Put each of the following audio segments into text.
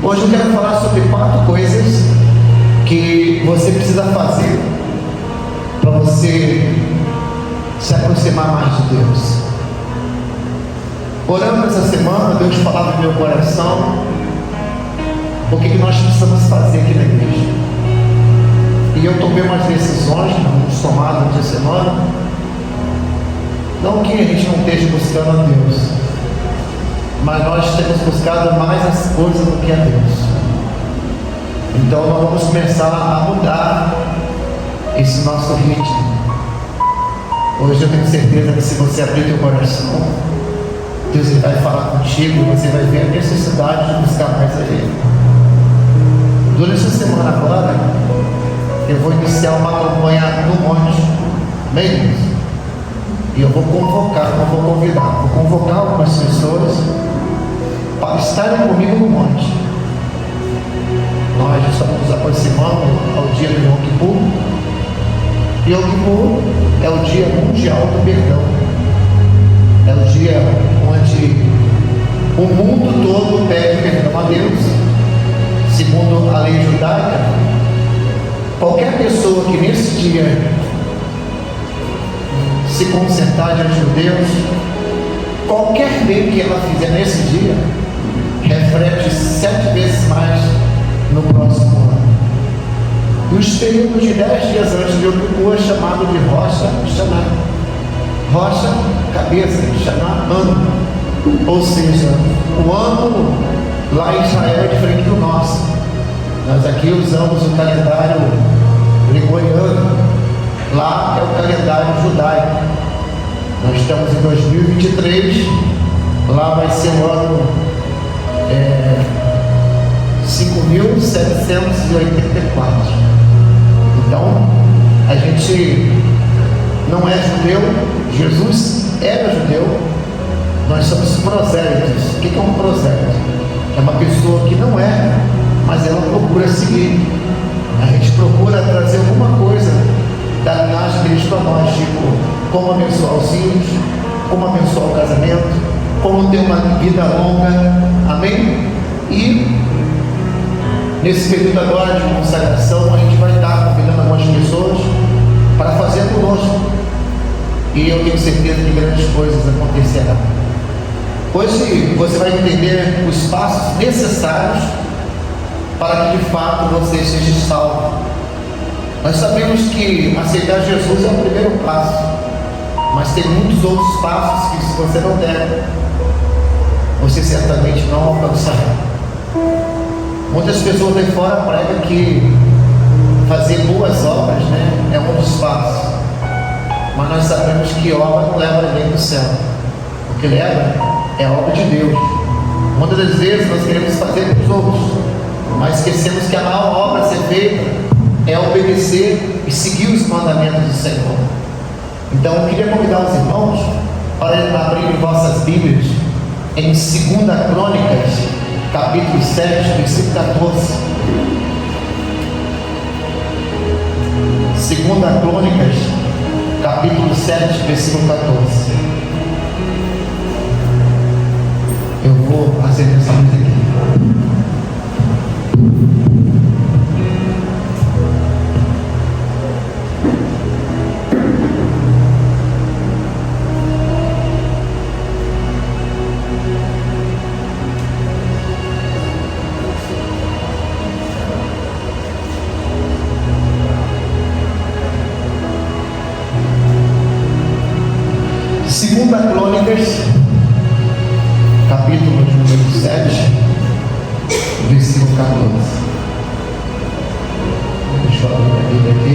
Hoje eu quero falar sobre 4 coisas que você precisa fazer para você se aproximar mais de Deus. Orando essa semana, Deus falava no meu coração o que nós precisamos fazer aqui na igreja. E eu tomei umas decisões, vamos tomar durante a semana. Não que a gente não esteja buscando a Deus, mas nós temos buscado mais as coisas do que a Deus. Então nós vamos começar a mudar esse nosso ritmo. Hoje eu tenho certeza que se você abrir teu coração, Deus vai falar contigo e você vai ver a necessidade de buscar mais a Ele. Durante essa semana agora, eu vou iniciar uma campanha no monte, amém? E eu vou convocar, não vou convidar, vou convocar algumas pessoas para estarem comigo no monte. Nós estamos nos aproximando ao dia do Yom Kippur. E Yom Kippur é o dia mundial do perdão. É o dia onde o mundo todo pede perdão a Deus. Segundo a lei judaica, qualquer pessoa que nesse dia se consertar diante de Deus, qualquer bem que ela fizer nesse dia reflete 7 vezes mais no próximo ano. E os períodos de 10 dias antes de Yom Kippur é chamado de Rosh Hashanah. Rocha, cabeça, Hashanah, ano. Ou seja, o ano lá em Israel é diferente do nosso. Nós aqui usamos o calendário gregoriano, lá é o calendário judaico. Nós estamos em 2023, lá vai ser o ano 5.784. Então, a gente não é judeu, Jesus era judeu, nós somos prosélitos. O que é um prosélito? É uma pessoa que não é, mas ela procura seguir. A gente procura trazer alguma coisa da linhagem deles para nós, tipo, como abençoar os filhos, como abençoar o casamento, como ter uma vida longa, amém? E nesse período agora de consagração, a gente vai estar convidando algumas pessoas para fazer conosco. E eu tenho certeza que grandes coisas acontecerão. Hoje você vai entender os passos necessários para que de fato você seja salvo. Nós sabemos que aceitar Jesus é o primeiro passo, mas tem muitos outros passos que, se você não der, você certamente não alcançará. Muitas pessoas aí fora pregam que fazer boas obras, é um dos passos, mas nós sabemos que obra não leva ninguém para o céu. O que leva é a obra de Deus. Muitas das vezes nós queremos fazer para os outros, mas esquecemos que a maior obra a ser feita é obedecer e seguir os mandamentos do Senhor. Então eu queria convidar os irmãos para abrirem vossas Bíblias em 2 Crônicas, capítulo 7, versículo 14. 2 Crônicas, capítulo 7, versículo 14. Eu vou acender essa luz aqui. Segunda Crônicas, capítulo número 7, versículo 14. Deixa eu abrir a Bíblia aqui.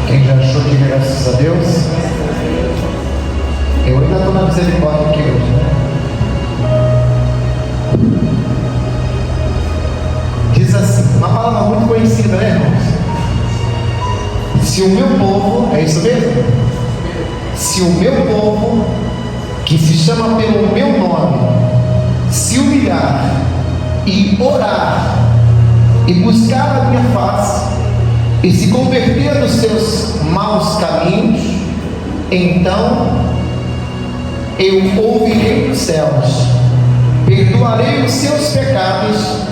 Quem já achou que graças a Deus? Eu ainda estou na misericórdia aqui hoje, Diz assim, uma palavra muito conhecida, irmãos? Se o meu povo, é isso mesmo? Se o meu povo, que se chama pelo meu nome, se humilhar e orar e buscar a minha face, e se converter dos seus maus caminhos, então eu ouvirei dos céus, perdoarei os seus pecados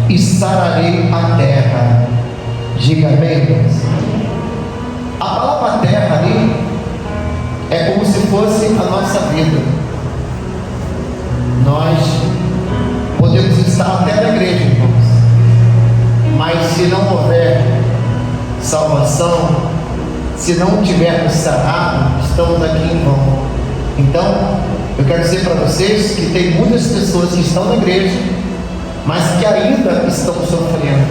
e sararei a terra. Diga amém. A palavra terra ali é como se fosse a nossa vida. Nós podemos estar até na igreja, irmãos, mas se não houver salvação, se não tivermos sarado, estamos aqui em vão. Então, eu quero dizer para vocês que tem muitas pessoas que estão na igreja, mas que ainda estão sofrendo,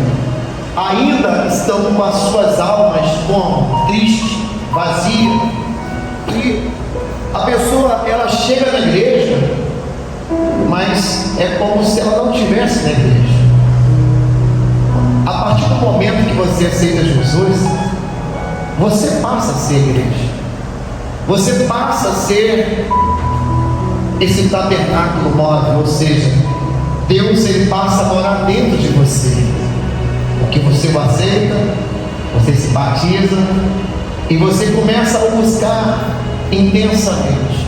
ainda estão com as suas almas como tristes, vazias, e a pessoa, ela chega na igreja, mas é como se ela não estivesse na igreja. A partir do momento que você aceita Jesus, você passa a ser igreja, você passa a ser esse tabernáculo móvel, ou seja, Deus, ele passa a morar dentro de você, porque você o aceita, você se batiza e você começa a o buscar intensamente.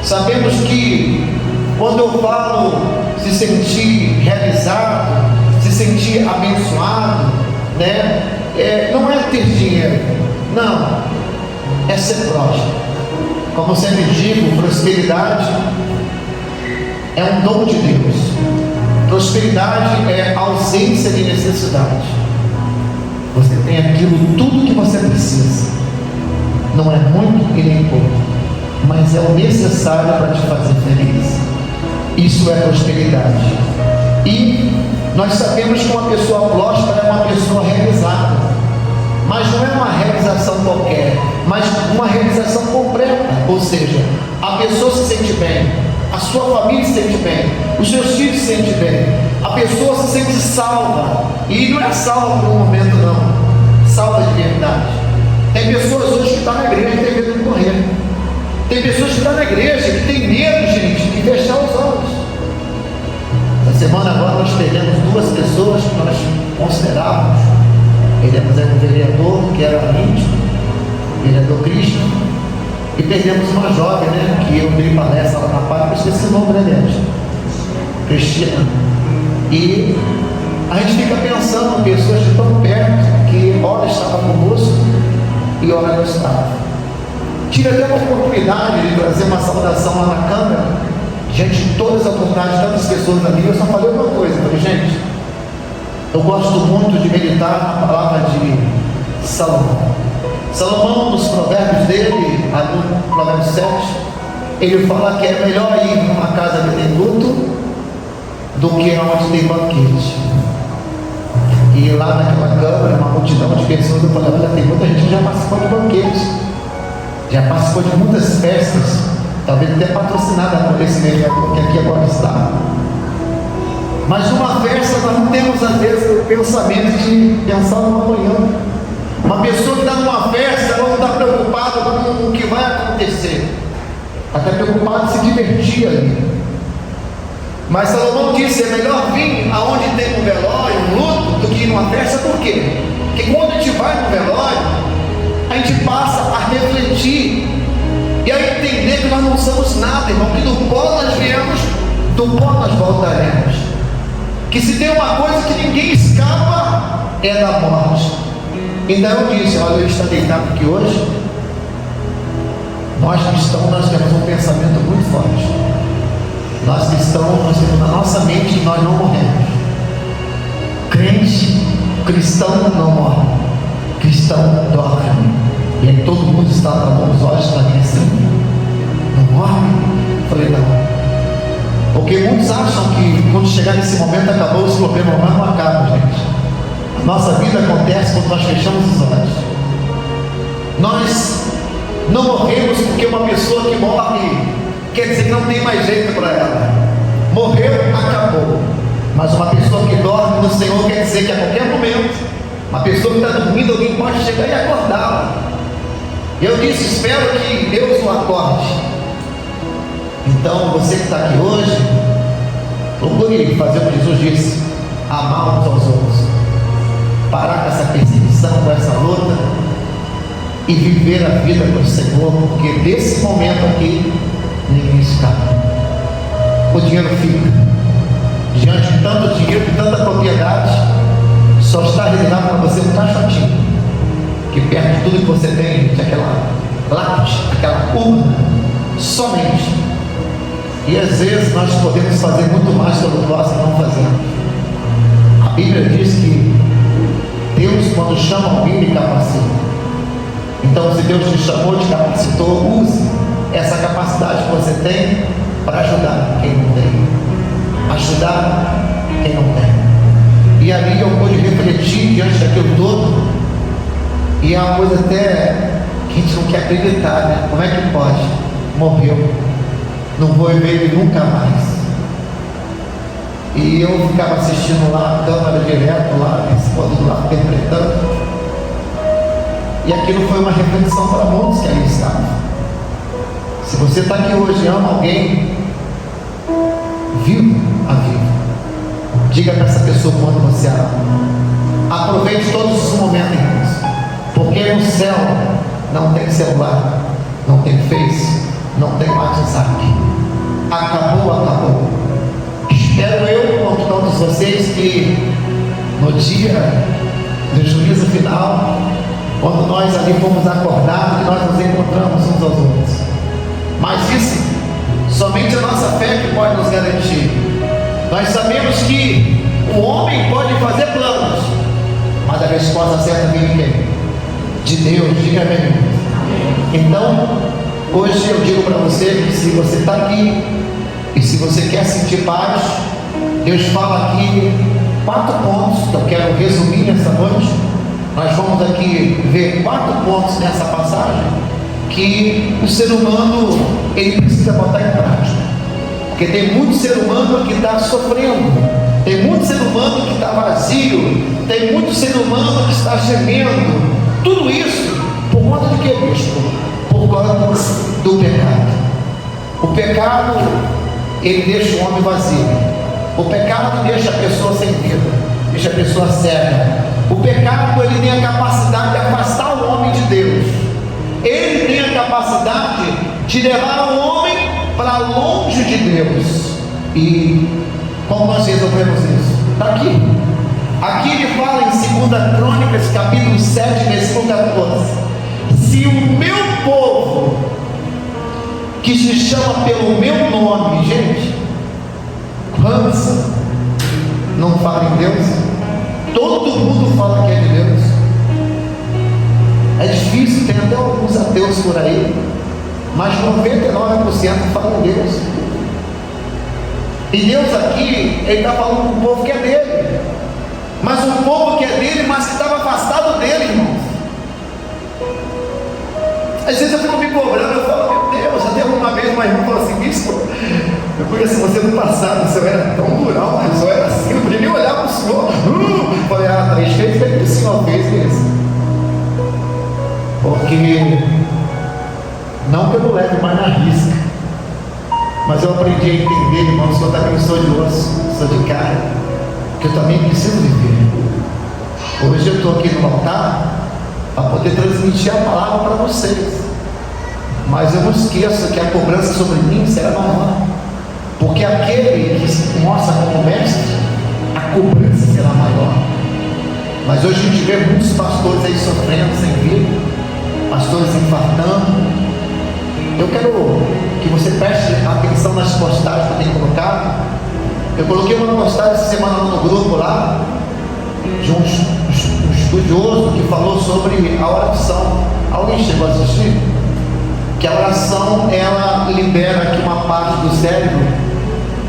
Sabemos que quando eu falo se sentir realizado, se sentir abençoado, né? Não é ter dinheiro, não, é ser próspero. Como sempre digo, prosperidade é um dom de Deus. Prosperidade é ausência de necessidade. Você tem aquilo, tudo que você precisa. Não é muito e nem pouco, mas é o necessário para te fazer feliz. Isso é prosperidade. E nós sabemos que uma pessoa próspera é uma pessoa realizada, mas não é uma realização qualquer, mas uma realização completa. Ou seja, a pessoa se sente bem, a sua família se sente bem, os seus filhos se sentem bem, a pessoa se sente salva, e não é salva por um momento não, salva de verdade. Tem pessoas hoje que estão na igreja e tem medo de morrer. Tem pessoas que estão na igreja que tem medo, gente, de fechar os olhos. Na semana agora nós perdemos duas pessoas que nós considerávamos. Perdemos um vereador que era íntimo, vereador Cristian, e perdemos uma jovem, né, que eu dei palestra lá na Pátria, esqueci o nome dela, Cristina. E a gente fica pensando em pessoas de tão perto que ora estava conosco e ora não estava. Tive até uma oportunidade de trazer uma saudação lá na Câmara, diante de todas as oportunidades, tantas pessoas ali. Eu só falei uma coisa, falei, gente, eu gosto muito de meditar na palavra de Salomão. Salomão, nos provérbios dele, no provérbio 7, ele fala que é melhor ir numa casa que tem luto do que onde tem banquete. E lá naquela câmara, uma multidão de pessoas, eu falei, olha, tem muita gente que já participou de banquete, já participou de muitas festas, talvez até patrocinada por esse vereador que aqui agora está. Mas numa festa nós não temos às vezes o pensamento de pensar no amanhã. Uma pessoa que está numa festa, ela não está preocupada com o que vai acontecer, ela está preocupada em se divertir ali. Mas Salomão disse, é melhor vir aonde tem um velório, um luto, do que ir numa festa. Por quê? Porque quando a gente vai no velório, a gente passa a refletir e a entender que nós não somos nada, irmão, que do pó nós viemos, do pó nós voltaremos. Que se tem uma coisa que ninguém escapa, é da morte. Então eu disse, olha, ele está deitado aqui hoje. Nós cristãos, nós temos um pensamento muito forte. Nós cristãos, nós temos na nossa mente que nós não morremos. Crente, cristão não morre, cristão dorme. E aí todo mundo está com os olhos para mim assim, não morre? Eu falei, não. Porque muitos acham que quando chegar nesse momento acabou os problemas, mas não acabam, gente. A nossa vida acontece quando nós fechamos os olhos. Nós não morremos porque uma pessoa que morre quer dizer que não tem mais jeito para ela. Morreu, acabou. Mas uma pessoa que dorme no Senhor quer dizer que a qualquer momento, uma pessoa que está dormindo, alguém pode chegar e acordá-la. Eu disse, espero que Deus o acorde. Então, você que está aqui hoje, procure fazer o que Jesus disse. amar uns aos outros, parar com essa perseguição, com essa luta e viver a vida com o Senhor, porque desse momento aqui ninguém escapa. O dinheiro fica. Diante de tanto dinheiro, de tanta propriedade, só está reservado para você um caixotinho, que perto de tudo que você tem, de aquela lápide, aquela urna, somente. E às vezes nós podemos fazer muito mais pelo próximo e não fazemos. A Bíblia diz que Deus, quando chama alguém, lhe capacita. Então, se Deus te chamou, te capacitou, use essa capacidade que você tem para ajudar quem não tem, ajudar quem não tem. E ali eu pude refletir diante daquilo todo, e é uma coisa até que a gente não quer acreditar, né? Como é que pode? Morreu, não vou ver ele nunca mais. E eu ficava assistindo lá a câmera direto, lá, a esposa do lado interpretando. E aquilo foi uma reflexão para muitos que ali estavam. Se você está aqui hoje e ama alguém, viva a vida. Diga para essa pessoa quando você ama. Aproveite todos os momentos, irmãos, porque no céu não tem celular, não tem Face, não tem WhatsApp. Acabou, acabou. Espero eu, com todos vocês, que no dia do juízo final, quando nós ali fomos acordados, que nós nos encontramos uns aos outros. Mas isso, somente a nossa fé que pode nos garantir. Nós sabemos que o homem pode fazer planos, mas a resposta certa vem de quem? De Deus, diga amém. Então, hoje eu digo para você que se você está aqui e se você quer sentir paz, Deus fala aqui 4 pontos que eu quero resumir nessa noite. Nós vamos aqui ver 4 pontos nessa passagem que o ser humano ele precisa botar em prática, porque tem muito ser humano que está sofrendo, tem muito ser humano que está vazio, tem muito ser humano que está gemendo. Tudo isso por conta de que, bispo? Por conta do pecado. O pecado ele deixa o homem vazio. O pecado deixa a pessoa sem vida, deixa a pessoa cega. O pecado ele tem a capacidade de afastar o homem de Deus. Ele tem a capacidade de levar o homem para longe de Deus. E como nós resolvemos isso? Está aqui. Aqui ele fala em 2 Crônicas, capítulo 7, versículo 14. Se o meu povo, que se chama pelo meu nome, gente, quantos não fala em Deus? Todo mundo fala que é de Deus. É difícil, tem até alguns ateus por aí, mas 99% falam em Deus. E Deus aqui, Ele está falando com o povo que é dele, mas um povo que é dele, mas que estava afastado dele, irmãos. Às vezes eu fico me cobrando, eu falo, meu Deus, até uma vez uma irmã falou assim, bispo, eu conheço você no passado, o senhor era tão durão, mas o senhor era assim, não podia nem olhar para o senhor. Falei, tá, fez o que o senhor fez mesmo. Porque, não que eu não leve mais na risca, mas eu aprendi a entender, irmão, o senhor também sou de osso, sou de carne, que eu também preciso viver. Hoje eu estou aqui no altar para poder transmitir a palavra para vocês, mas eu não esqueço que a cobrança sobre mim será maior, porque aquele que se mostra como mestre, a cobrança será maior. Mas hoje a gente vê muitos pastores aí sofrendo sem vida, pastores infartando. Eu quero que você preste atenção nas postagens que eu tenho colocado. Eu coloquei uma postagem essa semana no grupo lá, de um estudioso que falou sobre a oração. Alguém chegou a assistir? Que a oração, ela libera aqui uma parte do cérebro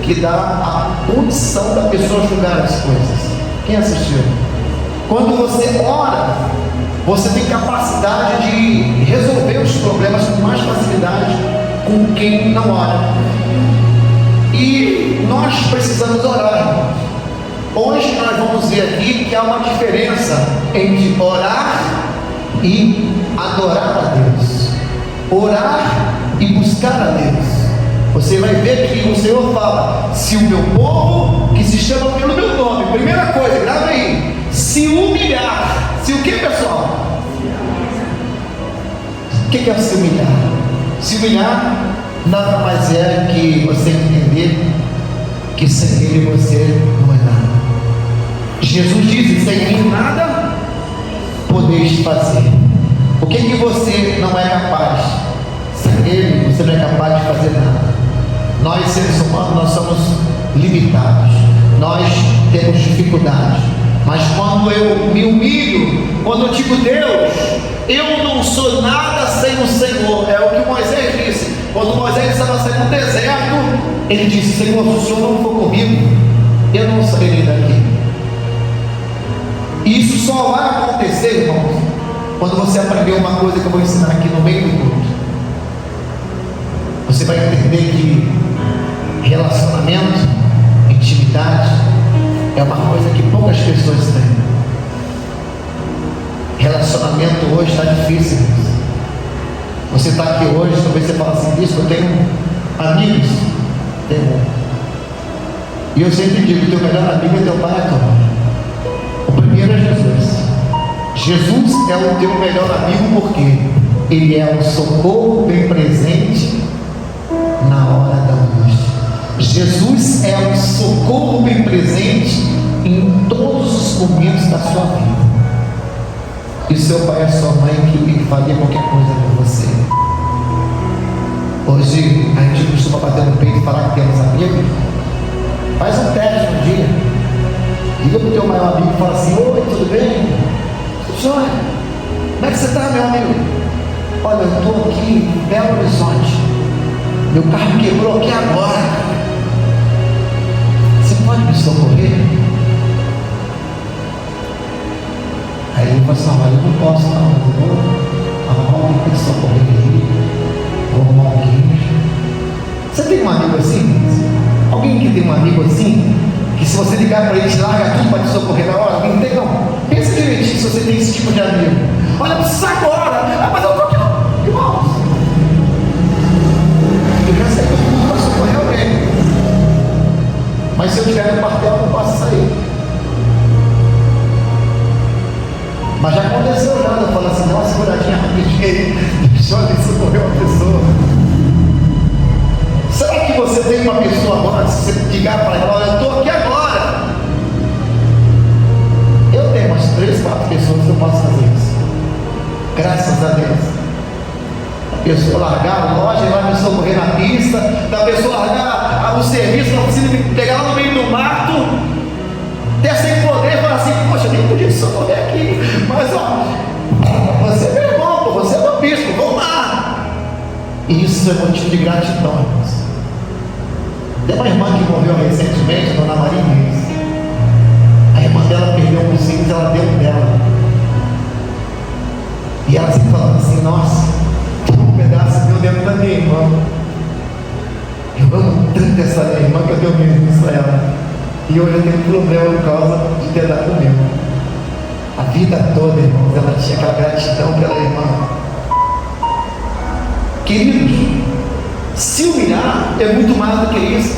que dá a condição da pessoa julgar as coisas. Quem assistiu? Quando você ora, você tem capacidade de resolver os problemas com mais facilidade com quem não ora. E nós precisamos orar, irmãos. Hoje nós vamos ver aqui que há uma diferença entre orar e adorar a Deus, orar e buscar a Deus. Você vai ver que o Senhor fala, se o meu povo, que se chama pelo meu nome, primeira que é se humilhar? Se humilhar nada mais é que você entender que sem Ele você não é nada. Jesus disse: sem mim nada podeis fazer. O que você não é capaz? Sem Ele você não é capaz de fazer nada. Nós, seres humanos, nós somos limitados, nós temos dificuldades, mas quando eu me humilho, quando eu digo: Deus, eu não sou nada sem o Senhor, é o que Moisés disse. Quando Moisés estava saindo do deserto, ele disse: Senhor, se o Senhor não for comigo, eu não sairei daqui. E isso só vai acontecer, irmãos, quando você aprender uma coisa que eu vou ensinar aqui no meio do culto. Você vai entender que relacionamento, intimidade, é uma coisa que poucas pessoas têm. Relacionamento hoje está difícil. Você está aqui hoje, talvez você fale assim: isso, eu tenho amigos. Tenho. E eu sempre digo: teu melhor amigo é teu pai e a tua mãe. O primeiro é Jesus. Jesus é o teu melhor amigo porque Ele é um socorro bem presente na hora da angústia. Jesus é um socorro bem presente em todos os momentos da sua vida. E seu pai e sua mãe que faria qualquer coisa por você. Hoje a gente costuma bater no peito e falar que temos amigos. Faz um teste um dia. Liga para o teu maior amigo e fala assim: oi, tudo bem? Joia, como é que você está, meu amigo? Olha, eu estou aqui em Belo Horizonte. Meu carro quebrou aqui agora. Você pode me socorrer? Aí ele vai falar: olha, eu não posso não, eu vou arrumar alguém para te socorrer aí, vou arrumar alguém. Você tem um amigo assim? Alguém que tem um amigo assim, que se você ligar para ele, te larga tudo para te socorrer na hora? Alguém tem? Não. Pensa direitinho se você tem esse tipo de amigo. Olha, precisa agora. Mas eu estou aqui, irmãos. Eu já sei que eu não posso socorrer alguém, mas se eu estiver no quartel, eu não posso sair. Mas já aconteceu já, eu falo assim: dá uma seguradinha rapidinho, deixa eu ali socorrer uma pessoa. Será que você tem uma pessoa agora, se você ligar para ela: olha, eu estou aqui agora? Eu tenho umas 3, 4 pessoas que eu posso fazer isso, graças a Deus. A pessoa largar a loja e vai me socorrer na pista, da pessoa largar o serviço, não precisa me pegar lá no meio do mato, até sem poder, falar assim: poxa, nem podia socorrer aqui, mas ó, você é meu irmão, pô, você é meu bispo, vamos lá. Isso é motivo de gratidão, irmãos. Tem uma irmã que morreu recentemente, Dona Maria Inês. A irmã dela perdeu um filhos, ela deu um dela. E ela sempre falando assim: nossa, um pedaço meu dentro da minha irmã. Eu amo tanto essa minha irmã que eu dei mesmo isso a ela. E hoje eu tenho problema por causa de ter dado o meu. A vida toda, irmãos, ela tinha aquela gratidão pela irmã. Queridos, se humilhar é muito mais do que isso.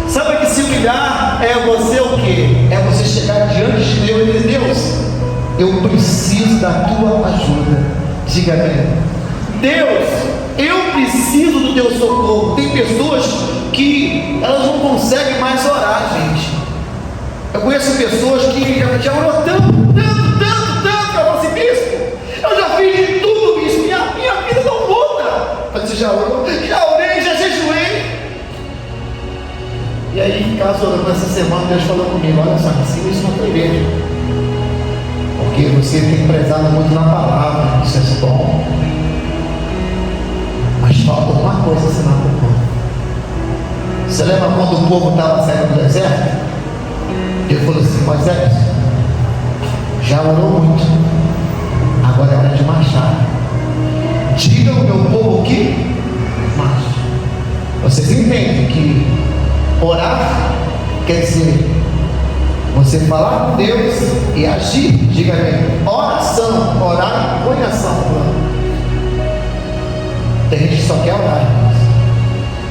Sabe que se humilhar é você o quê? É você chegar diante de Deus e dizer: Deus, eu preciso da tua ajuda. Diga amém. Deus, eu preciso do teu socorro. Tem pessoas que elas não conseguem mais orar, gente. Eu conheço pessoas que já orou tanto, que eu falo assim: bispo, eu já fiz de tudo, bispo, minha vida não muda. Você já orou? Já orei, já jejuei. E aí, em casa, orando essa semana, Deus falou comigo: olha só, ensina isso na tua igreja, porque você tem prezado muito na palavra, isso é bom, mas falta uma coisa ensinar para o povo. Você lembra quando o povo estava saindo do deserto? Ele falou assim: Moisés, já orou muito, agora é hora de marchar. Diga ao meu povo que marche. Vocês entendem que orar quer dizer você falar com Deus e agir? Diga bem, oração, orar e põe ação. Tem gente que só quer orar,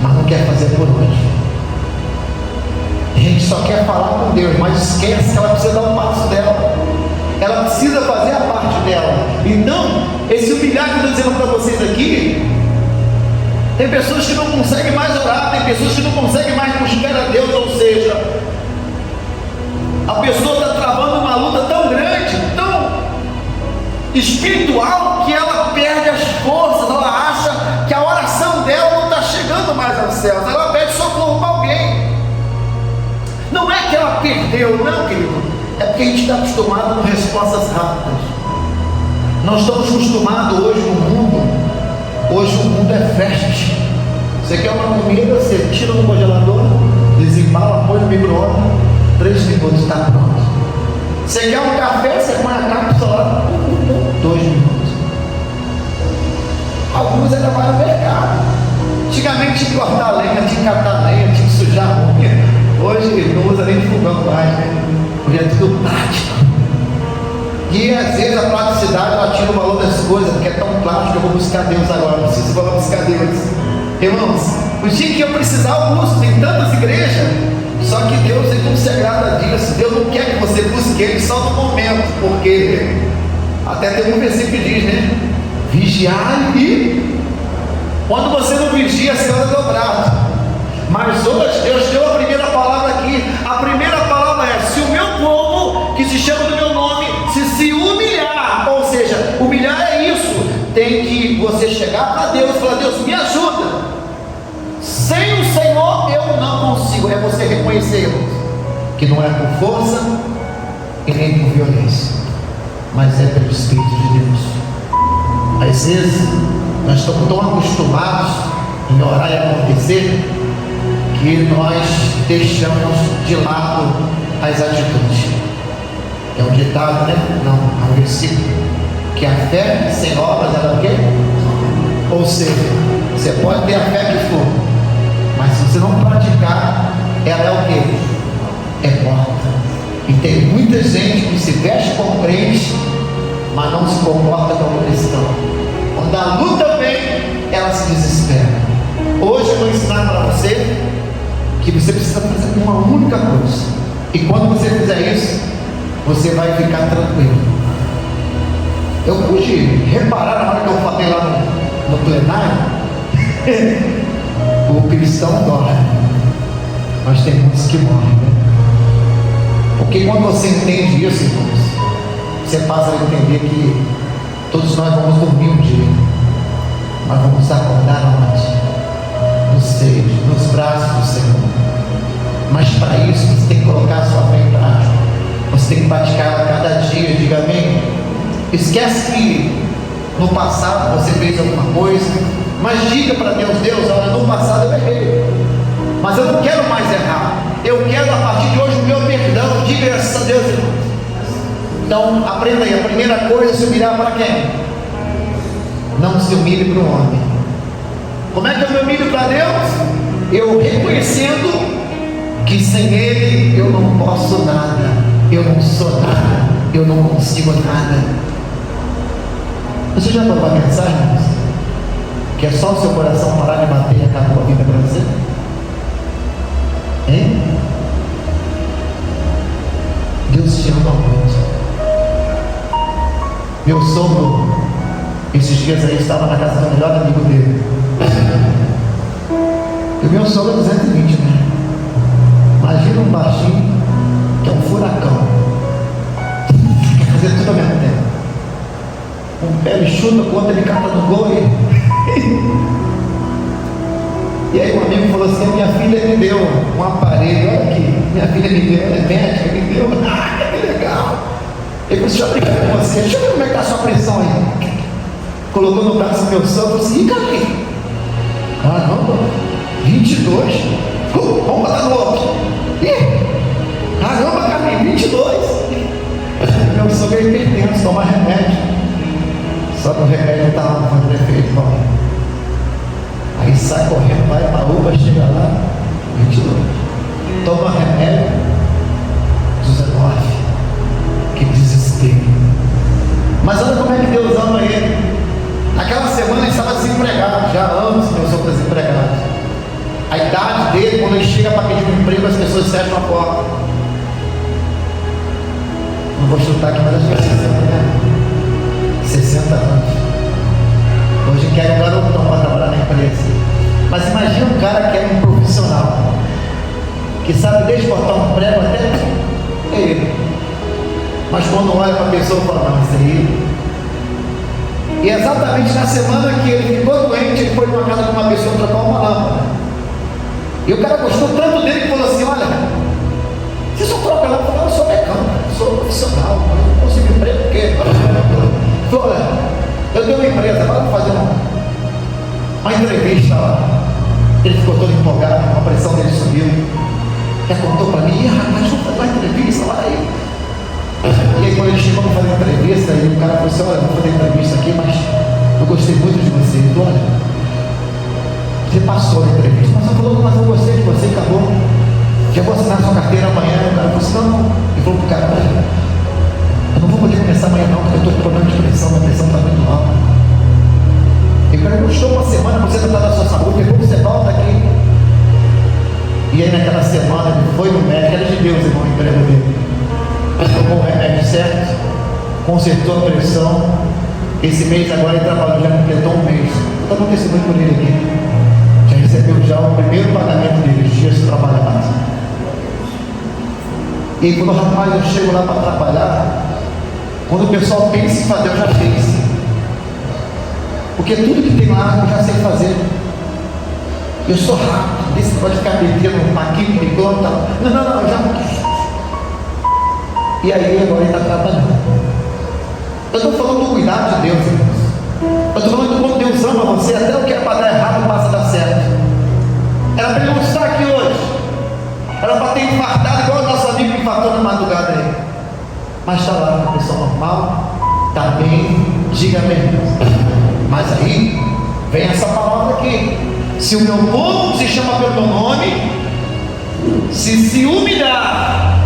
mas não quer fazer por onde. Tem gente que só quer falar com Deus, mas esquece que ela precisa dar um passo dela. ela precisa fazer a parte dela. Então, esse humilhar que eu estou dizendo para vocês aqui, tem pessoas que não conseguem mais orar, tem pessoas que não conseguem mais buscar a Deus, ou seja, a pessoa está travando uma luta tão grande, tão espiritual, que ela perde as forças, ela acha que a oração dela não está chegando mais aos céus, ela pede socorro para alguém. Não é que ela perdeu, não, querido, é porque a gente está acostumado com respostas rápidas. Nós estamos acostumados hoje no mundo. Hoje o mundo é fast. Você quer uma comida, você tira no congelador, desembala, põe no micro-ondas, 3 minutos está pronto. Você quer um café, você põe a cápsula lá, 2 minutos. Alguns ainda vão no mercado. Antigamente tinha que cortar lenha, tinha que catar lenha, tinha que sujar a unha. Hoje não usa nem fogão mais, né? Hoje é tudo prático. E às vezes a praticidade ela tira o valor das coisas, porque é tão prático. Eu vou buscar Deus agora, não preciso falar buscar Deus. Irmãos, o dia que eu precisar eu busco, tem tantas igrejas, só que Deus não se agrada disso. Deus não quer que você busque Ele só no momento, porque até tem um versículo que diz, né? Vigiai e quando você não vigia, você anda dobrado. Mas hoje Deus deu a primeira palavra aqui. A primeira palavra é: se o meu povo, que se chama do meu nome, se humilhar, ou seja, humilhar é isso, tem que você chegar para Deus e falar: Deus, me ajuda. Sem o Senhor eu não consigo. É você reconhecer que não é por força e nem por violência, mas é pelo Espírito de Deus. Às vezes nós estamos tão acostumados em orar e acontecer que nós deixamos de lado as atitudes. É um ditado, né? Não, é um versículo. Que a fé sem obras ela é o quê? Ou seja, você pode ter a fé que for, mas se você não praticar, ela é o quê? É morta. E tem muita gente que se veste como crente, mas não se comporta como cristão. Quando a luta vem, ela se desespera. Hoje eu vou ensinar para você que você precisa fazer uma única coisa, e quando você fizer isso, você vai ficar tranquilo. Eu pude reparar na hora que eu falei lá no plenário, o cristão dorme, mas tem muitos que morrem, né? Porque quando você entende isso, irmãos, você passa a entender que todos nós vamos dormir um dia, mas vamos acordar onde? Nos seios, nos braços do Senhor. Mas para isso você tem que colocar a sua fé em prática. Você tem que praticar ela cada dia. Diga amém. Esquece que no passado você fez alguma coisa, mas diga para Deus: Deus, olha, no passado eu errei, mas eu não quero mais errar. Eu quero a partir de hoje o meu perdão. Diga graças a Deus, irmão. Então aprenda aí. A primeira coisa é se humilhar para quem? Não se humilhe para o homem. Como é que eu me humilho para Deus? Eu reconhecendo que sem Ele eu não posso nada, eu não sou nada, eu não consigo nada. Você já parou para pensar, irmãos, que é só o seu coração parar de bater e acabou a vida para você? Hein? Deus te ama muito. Meu sogro, esses dias aí, estava na casa do melhor amigo dele. E o meu sogro é 220, né? Imagina um baixinho que é um furacão, quer fazer tudo ao mesmo tempo. Um pé ele chuta, o outro ele cata no gol e aí um amigo falou assim: minha filha me deu um aparelho, olha aqui, minha filha me deu, ela é médica, me deu, que legal. Ele falou: deixa eu brincar com você, deixa eu ver como é que está a sua pressão aí. Colocou no braço do meu sogro e falou assim: cadê? Caramba, 22, vamos botar no outro. Caramba, Carlinhos, 22. Meu sogro é hipertenso, toma remédio, só que o remédio não estava fazendo efeito, não. Aí sai correndo, vai para a UPA, chega lá, 22. Toma remédio, 19. Que desespero. Mas olha como é que Deus ama ele. Naquela semana ele estava desempregado, já há anos meu sogro desempregado. A idade dele, quando ele chega para pedir um emprego, as pessoas fecham a porta. Não vou chutar aqui, mas acho que é 60, né? 60 anos. Hoje quer um garotão para trabalhar na empresa. Mas imagina um cara que é um profissional, que sabe desde botar um prego até ele. Mas quando olha para a pessoa, fala, não, isso aí. E exatamente na semana que ele ficou doente, ele foi numa casa de uma pessoa trocar uma lâmpada. E o cara gostou tanto dele que falou assim, olha, você só troca lâmpada? Eu sou mecânico, sou profissional, eu não consigo emprego, porque ele falou, olha, eu tenho uma empresa, agora vou fazer uma entrevista lá. Ele ficou todo empolgado, a pressão dele subiu. Já contou para mim, rapaz, vamos fazer uma entrevista lá aí. E aí quando ele chegou para fazer a entrevista, e o cara falou assim, olha, vou fazer a entrevista aqui, mas eu gostei muito de você. Ele falou, olha, você passou na entrevista, mas você falou, mas eu gostei de você, acabou. Já vou assinar sua carteira amanhã. O cara falou assim, não. Ele falou pro cara, olha, eu não vou poder começar amanhã não, porque eu estou com problema de pressão, minha pressão está muito alta. E o cara gostou uma semana, você não está na sua saúde, depois você volta aqui. E aí naquela semana ele foi no médico, era de Deus, irmão, o emprego dele. Tomou o remédio certo, consertou a pressão. Esse mês agora ele trabalhou, já completou um mês. Está acontecendo por ele aqui. Já recebeu já o primeiro pagamento dele, os dias de trabalhado. E ele falou, rapaz, eu chego lá para trabalhar, quando o pessoal pensa em fazer, eu já fiz. Porque tudo que tem lá eu já sei fazer. Eu sou rápido, desse negócio de ficar metendo aqui, brigando e tal. Não, eu já. E aí agora ele está trabalhando. Eu estou falando do cuidado de Deus, irmãos. Eu estou falando de como Deus ama você, até o que é para dar errado passa a dar certo. Era para ele não estar aqui hoje. Era para ter infartado igual o nosso amigo que infartou na madrugada aí. Mas está lá com a pessoa normal, está bem, diga amém. Mas aí vem essa palavra aqui. Se o meu povo se chama pelo meu nome, se humilhar.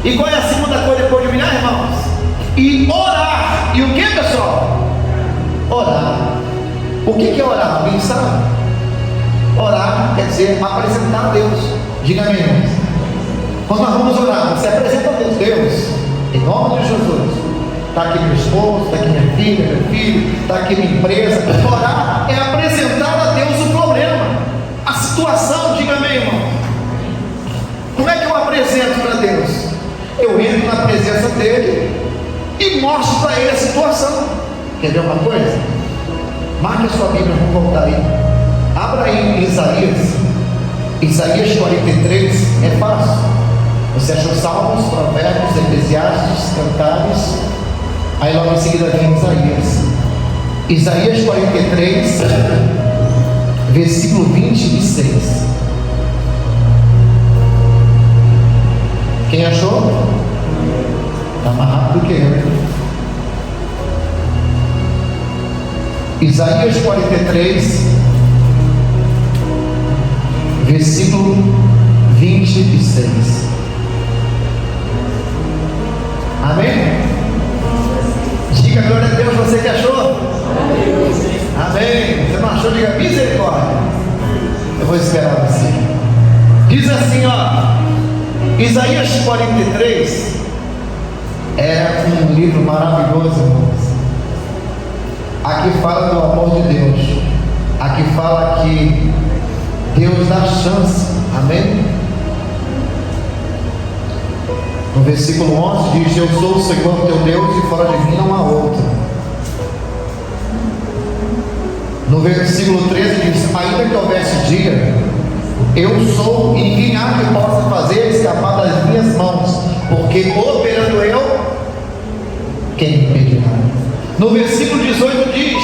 E qual é a segunda coisa depois de humilhar, irmãos? E orar. E o que, pessoal? Orar. O que é orar? Alguém sabe? Orar quer dizer apresentar a Deus. Diga amém, irmãos. Quando nós vamos orar, você apresenta a Deus. Deus, em nome de Jesus. Está aqui meu esposo, está aqui minha filha, meu filho, está aqui minha empresa. Orar é apresentar a Deus o problema, a situação. Diga amém, irmão. Como é que eu apresento para Deus? Eu entro na presença dele e mostro para ele a situação. Quer ver uma coisa? Marque a sua Bíblia, vamos voltar aí. Abra aí em Isaías 43, é fácil. Você achou Salmos, Provérbios, Eclesiastes, Cantares. Aí logo em seguida vem Isaías. Isaías 43, versículo 26. Quem achou? Está mais rápido que eu. Isaías 43, versículo 26. Amém? Diga glória a Deus, você que achou? Amém. Você não achou? Diga misericórdia. Eu vou esperar você. Diz assim, ó. Isaías 43 é um livro maravilhoso, irmãos. Aqui fala do amor de Deus. Aqui fala que Deus dá chance. Amém? No versículo 11 diz: eu sou o Senhor teu Deus e fora de mim não há outro. No versículo 13 diz: ainda que houvesse dia, eu sou e ninguém há que possa fazer escapar das minhas mãos, porque operando eu, quem impedirá? No versículo 18 diz: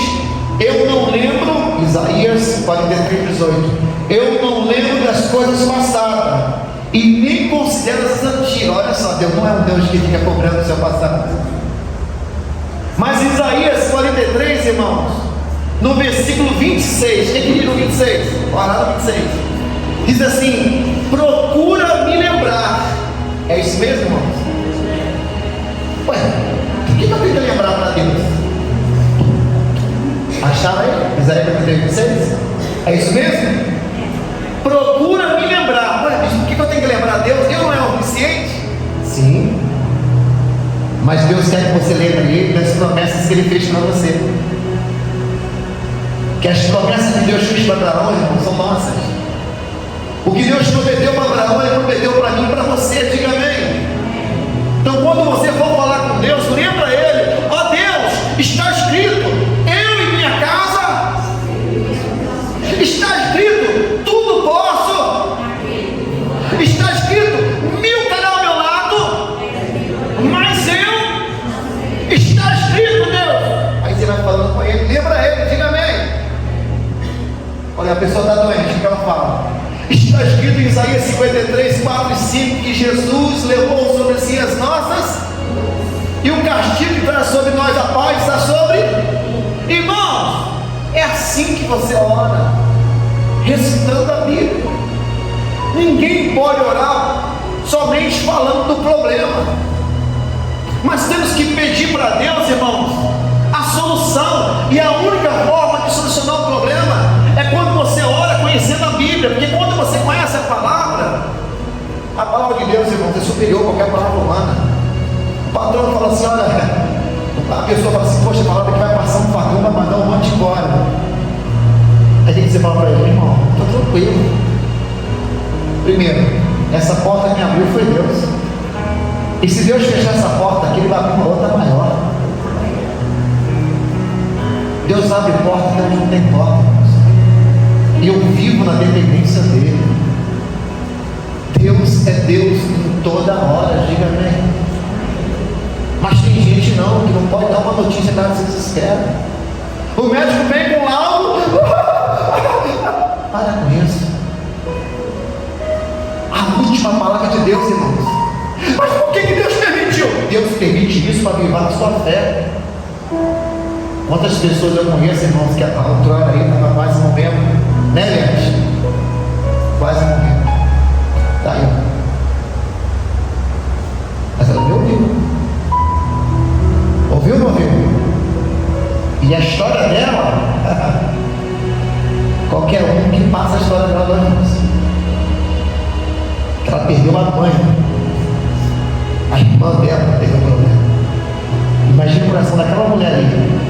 eu não lembro, Isaías 43, 18, eu não lembro das coisas passadas e nem considero as antigas. Olha só, Deus não é um Deus que fica cobrando o seu passado. Mas Isaías 43, irmãos, no versículo 26, o que diz no 26? Olha lá no 26, diz assim: procura me lembrar. É isso mesmo, irmãos? Ué, por que eu tenho que lembrar para Deus? Acharam aí? Isaías 26? É isso mesmo? Procura me lembrar. Ué, por que eu tenho que lembrar a Deus? Deus não é onisciente? Sim. Mas Deus quer que você lembre Ele das promessas que Ele fez para você. Que as promessas que Deus fez para Abraão, irmão, são nossas. O que Deus prometeu para Abraão, Ele prometeu para mim e para você. Diga amém. Então, quando você for falar com Deus, lembra Ele: ó Deus, está escrito, eu e minha casa, está escrito, tudo posso, está escrito, 1000 cairão ao meu lado, mas eu, está escrito, Deus. Aí você vai falando com Ele, lembra Ele, diga amém. Olha, a pessoa está doente, o que ela fala? Está escrito em Isaías 53, 4 e 5, que Jesus levou sobre si as nossas, e o castigo que está sobre nós, a paz está sobre. Irmãos, é assim que você ora, recitando a Bíblia. Ninguém pode orar somente falando do problema, mas temos que pedir para Deus, irmãos, a solução. E a única forma de solucionar o problema é quando você ora conhecendo a Bíblia, porque quando você conhece a palavra de Deus, irmãos, é superior a qualquer palavra humana. O patrão fala assim: olha, a pessoa fala assim: poxa, a palavra que vai passar um patrão, vai mandar um monte embora. Aí tem que você fala para ele: irmão, estou tranquilo. Primeiro, essa porta que me abriu foi Deus, e se Deus fechar essa porta aqui, Ele vai abrir uma outra maior. Deus abre porta que onde não tem porta, irmãos. E eu vivo na dependência dEle. Deus é Deus em toda hora, diga amém. Mas tem gente não, que não pode dar uma notícia que ela se desespera. O médico vem com laudo. Para com isso. A última palavra de Deus, irmãos. Mas por que Deus permitiu? Deus permite isso para avivar a sua fé. Quantas pessoas eu conheço, irmãos, que a outrora aí estava quase morrendo, né, gente? Quase morrendo. Tá aí. Mas ela me ouviu. Ouviu ou não ouviu? E a história dela, qualquer um que passa a história dela, nós vamos. Ela perdeu a mãe. A irmã dela teve um problema. Imagina o coração daquela mulher ali.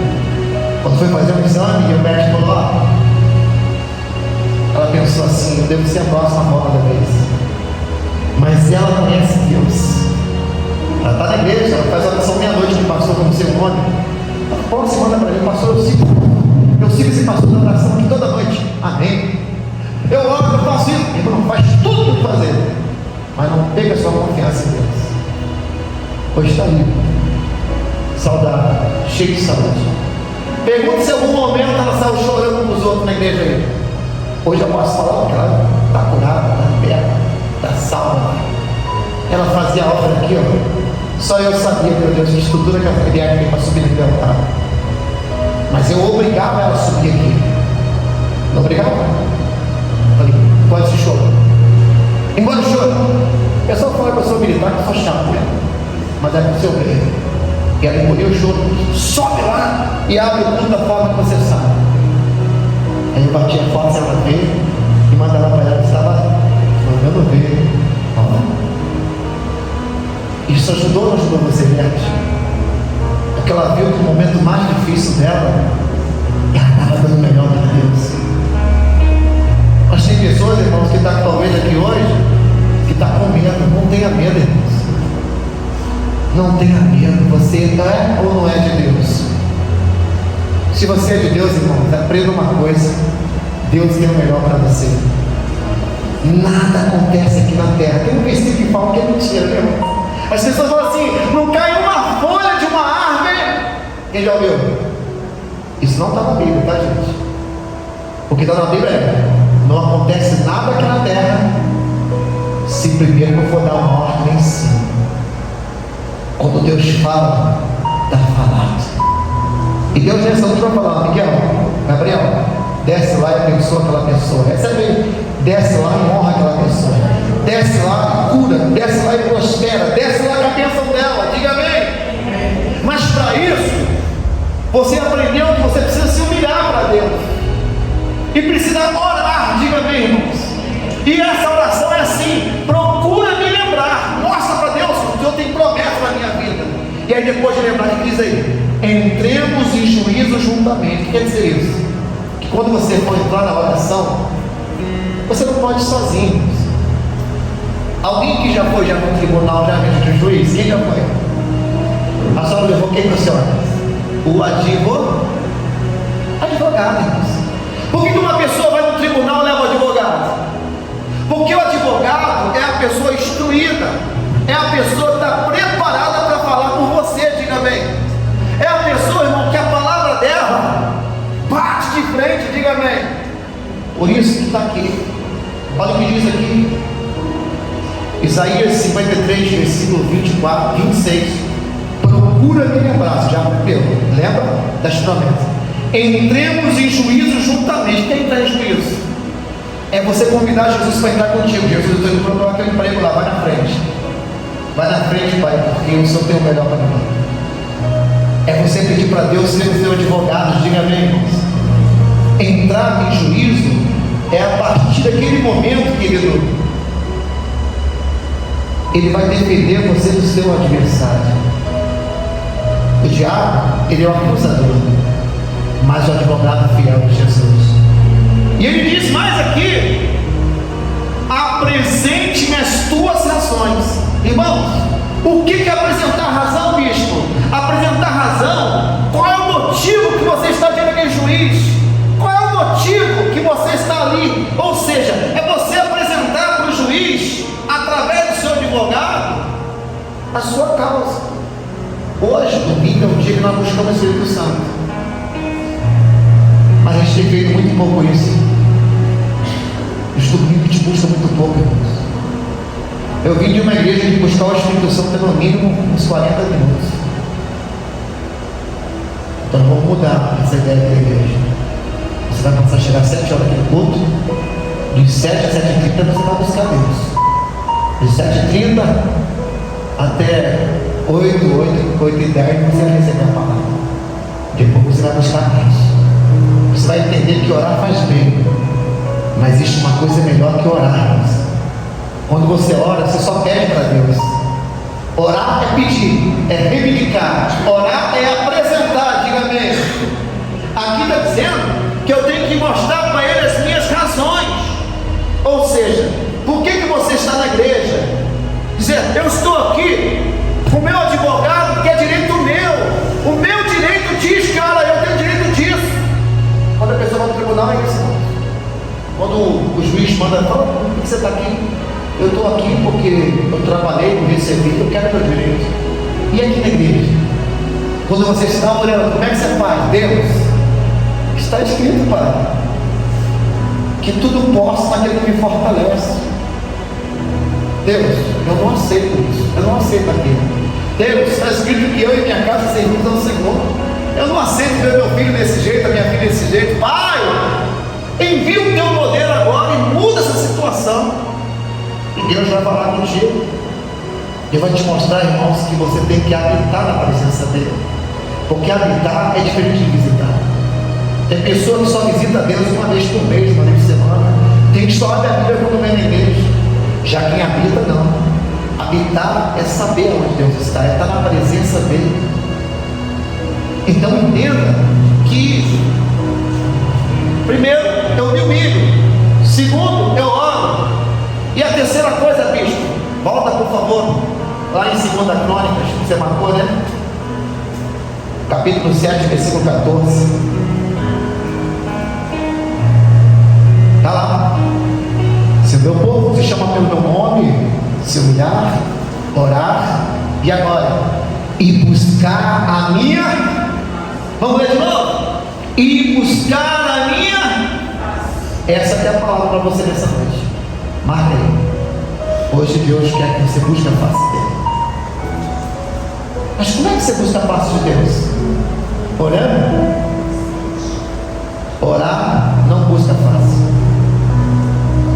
Quando foi fazer um exame e o médico falou: ó, ela pensou assim: eu devo ser a próxima bola da vez. Mas ela conhece Deus. Ela está na igreja, ela faz oração meia-noite que pastor como seu nome. Ela fala: você manda para ele, pastor, eu sigo esse pastor na oração aqui toda noite. Amém. Eu oro, eu faço isso. Irmão, faz tudo o que fazer, mas não pega sua confiança em Deus. Hoje está aí, saudável, cheio de saúde. Pergunta se em algum momento ela saiu chorando com os outros na igreja aí. Hoje eu posso falar que ela está curada, está liberta, está salva. Ela fazia a obra aqui, ó. Só eu sabia, meu Deus, que estrutura que a mulher tem para subir naquele altar. Mas eu obrigava ela a subir aqui. Não obrigava? Falei: pode se chorar. Embora o choro. O pessoal fala que eu sou militar, que eu sou chato, né? Mas é para o seu bem. E ela engoliu o choro, sobe lá e abre o culto da forma que você sabe. Aí eu bati a foto, ela veio e manda lá para ela que estava mandando ver. Isso ajudou ou não ajudou você, gente? Porque ela viu que no momento mais difícil dela, ela estava dando o melhor para Deus. Mas tem pessoas, irmãos, que estão talvez aqui hoje, que estão com medo. Não tenha medo, irmãos. Não tenha medo. Você é ou não é de Deus? Se você é de Deus, irmãos, aprenda uma coisa: Deus tem o melhor para você. Nada acontece aqui na terra. Tem um versículo que fala que é mentira, né, irmão? As pessoas falam assim: não cai uma folha de uma árvore. Quem já ouviu? Isso não está na Bíblia, tá, gente? O que está na Bíblia é: não acontece nada aqui na terra se primeiro não for dar uma ordem em cima. Quando Deus fala, está falado. E Deus nessa noite vai falar: Miguel, Gabriel, desce lá e abençoa aquela pessoa. Recebe aí. Desce lá e honra aquela pessoa. Desce lá e cura. Desce lá e prospera. Desce lá com a bênção dela. Diga amém. Mas para isso, você aprendeu que você precisa se humilhar para Deus. E precisa orar. Diga amém, irmãos. E essa oração é assim: procura me lembrar. Mostra para Deus que Deus tem promessa na minha vida. E aí depois de lembrar, ele diz aí: entremos em juízo juntamente. O que quer dizer isso? Que quando você for entrar na oração, você não pode ir sozinho. Alguém que já foi no tribunal, já de juiz? Quem já foi? A senhora levou quem para a senhora? O advogado, irmãos. Por que uma pessoa vai no tribunal e leva o advogado? Porque o advogado é a pessoa instruída, é a pessoa que está preparada para falar por você, diga bem. É a pessoa, irmão, que a palavra dela bate de frente, diga bem. Por isso que está aqui. Olha o que diz aqui, Isaías 53, versículo 24, 26. Procura me lembrar, já lembra das promessas. Entremos em juízo juntamente. Quem entrar em juízo? É você convidar Jesus para entrar contigo. Jesus, eu estou indo procurar aquele emprego lá, vai na frente. Vai na frente, Pai, porque o Senhor tem o melhor para mim. É você pedir para Deus ser o seu advogado, diga amém, irmãos. Entrar em juízo é a partir daquele momento, querido, ele vai defender você do seu adversário. O diabo, ele é o acusador, mas o advogado fiel de Jesus. E ele diz mais aqui: apresente-me as tuas razões. Irmãos, o que é apresentar razão, bispo? Apresentar razão. Qual é o motivo que você está diante daquele juiz? Qual é o motivo que você está ali? Ou seja, é você apresentar para o juiz, através do seu advogado, a sua causa. Hoje, domingo, é um dia que nós buscamos o Espírito Santo, mas a gente tem feito muito pouco isso. Os domingos a gente busca muito pouco, irmãos. Eu vim de uma igreja de buscar o Espírito Santo no mínimo uns 40 minutos. Então vamos mudar essa ideia da igreja. Você vai começar a chegar às 7 horas aqui no culto, de 7 a 7h30 você vai buscar Deus. De 7h30 até 8h10 você vai receber a palavra. Depois você vai buscar mais. Você vai entender que orar faz bem, mas existe uma coisa melhor que orar. Quando você ora, você só pede para Deus. Orar é pedir, é reivindicar. Orar é apresentar, diga amém. Aqui está dizendo que eu tenho que mostrar para Ele as minhas razões. Ou seja, por que você está na igreja? Dizer, eu estou aqui, o meu advogado quer direito meu. O meu direito diz que, olha, eu tenho direito disso. Quando a pessoa vai no tribunal, é isso. Quando o juiz manda, fala, por que você está aqui? Eu estou aqui porque eu trabalhei, eu recebi, eu quero meu direito. E aqui na igreja? Quando você está orando, como é que você faz? Deus, está escrito, Pai, que tudo posso naquele que me fortalece. Deus, eu não aceito isso, eu não aceito aquilo. Deus, está escrito que eu e minha casa servimos ao Senhor. Eu não aceito ver meu filho desse jeito, a minha filha desse jeito. Pai, envia o teu poder agora e muda essa situação. E Deus vai falar contigo. Ele vai te mostrar, irmãos, que você tem que habitar na presença dele. Porque habitar é diferente de visitar. Tem pessoa que só visita Deus uma vez por mês, uma vez por semana. Tem que só abrir a Bíblia quando vem na igreja. Já quem habita, não. Habitar é saber onde Deus está, é estar na presença dele. Então entenda que, primeiro, eu me humilho. Segundo, eu oro. E a terceira coisa, bispo, volta por favor, lá em 2 Crônicas, você marcou, né? Capítulo 7, versículo 14. Está lá. Se o meu povo se chama pelo meu nome, se humilhar, orar, e agora? E buscar a minha. Vamos ler de novo? E buscar a minha. Essa é a palavra para você nessa noite. Marca aí. Hoje Deus quer que você busque a face dele. Mas como é que você busca a face de Deus? Orando? Orar não busca a face.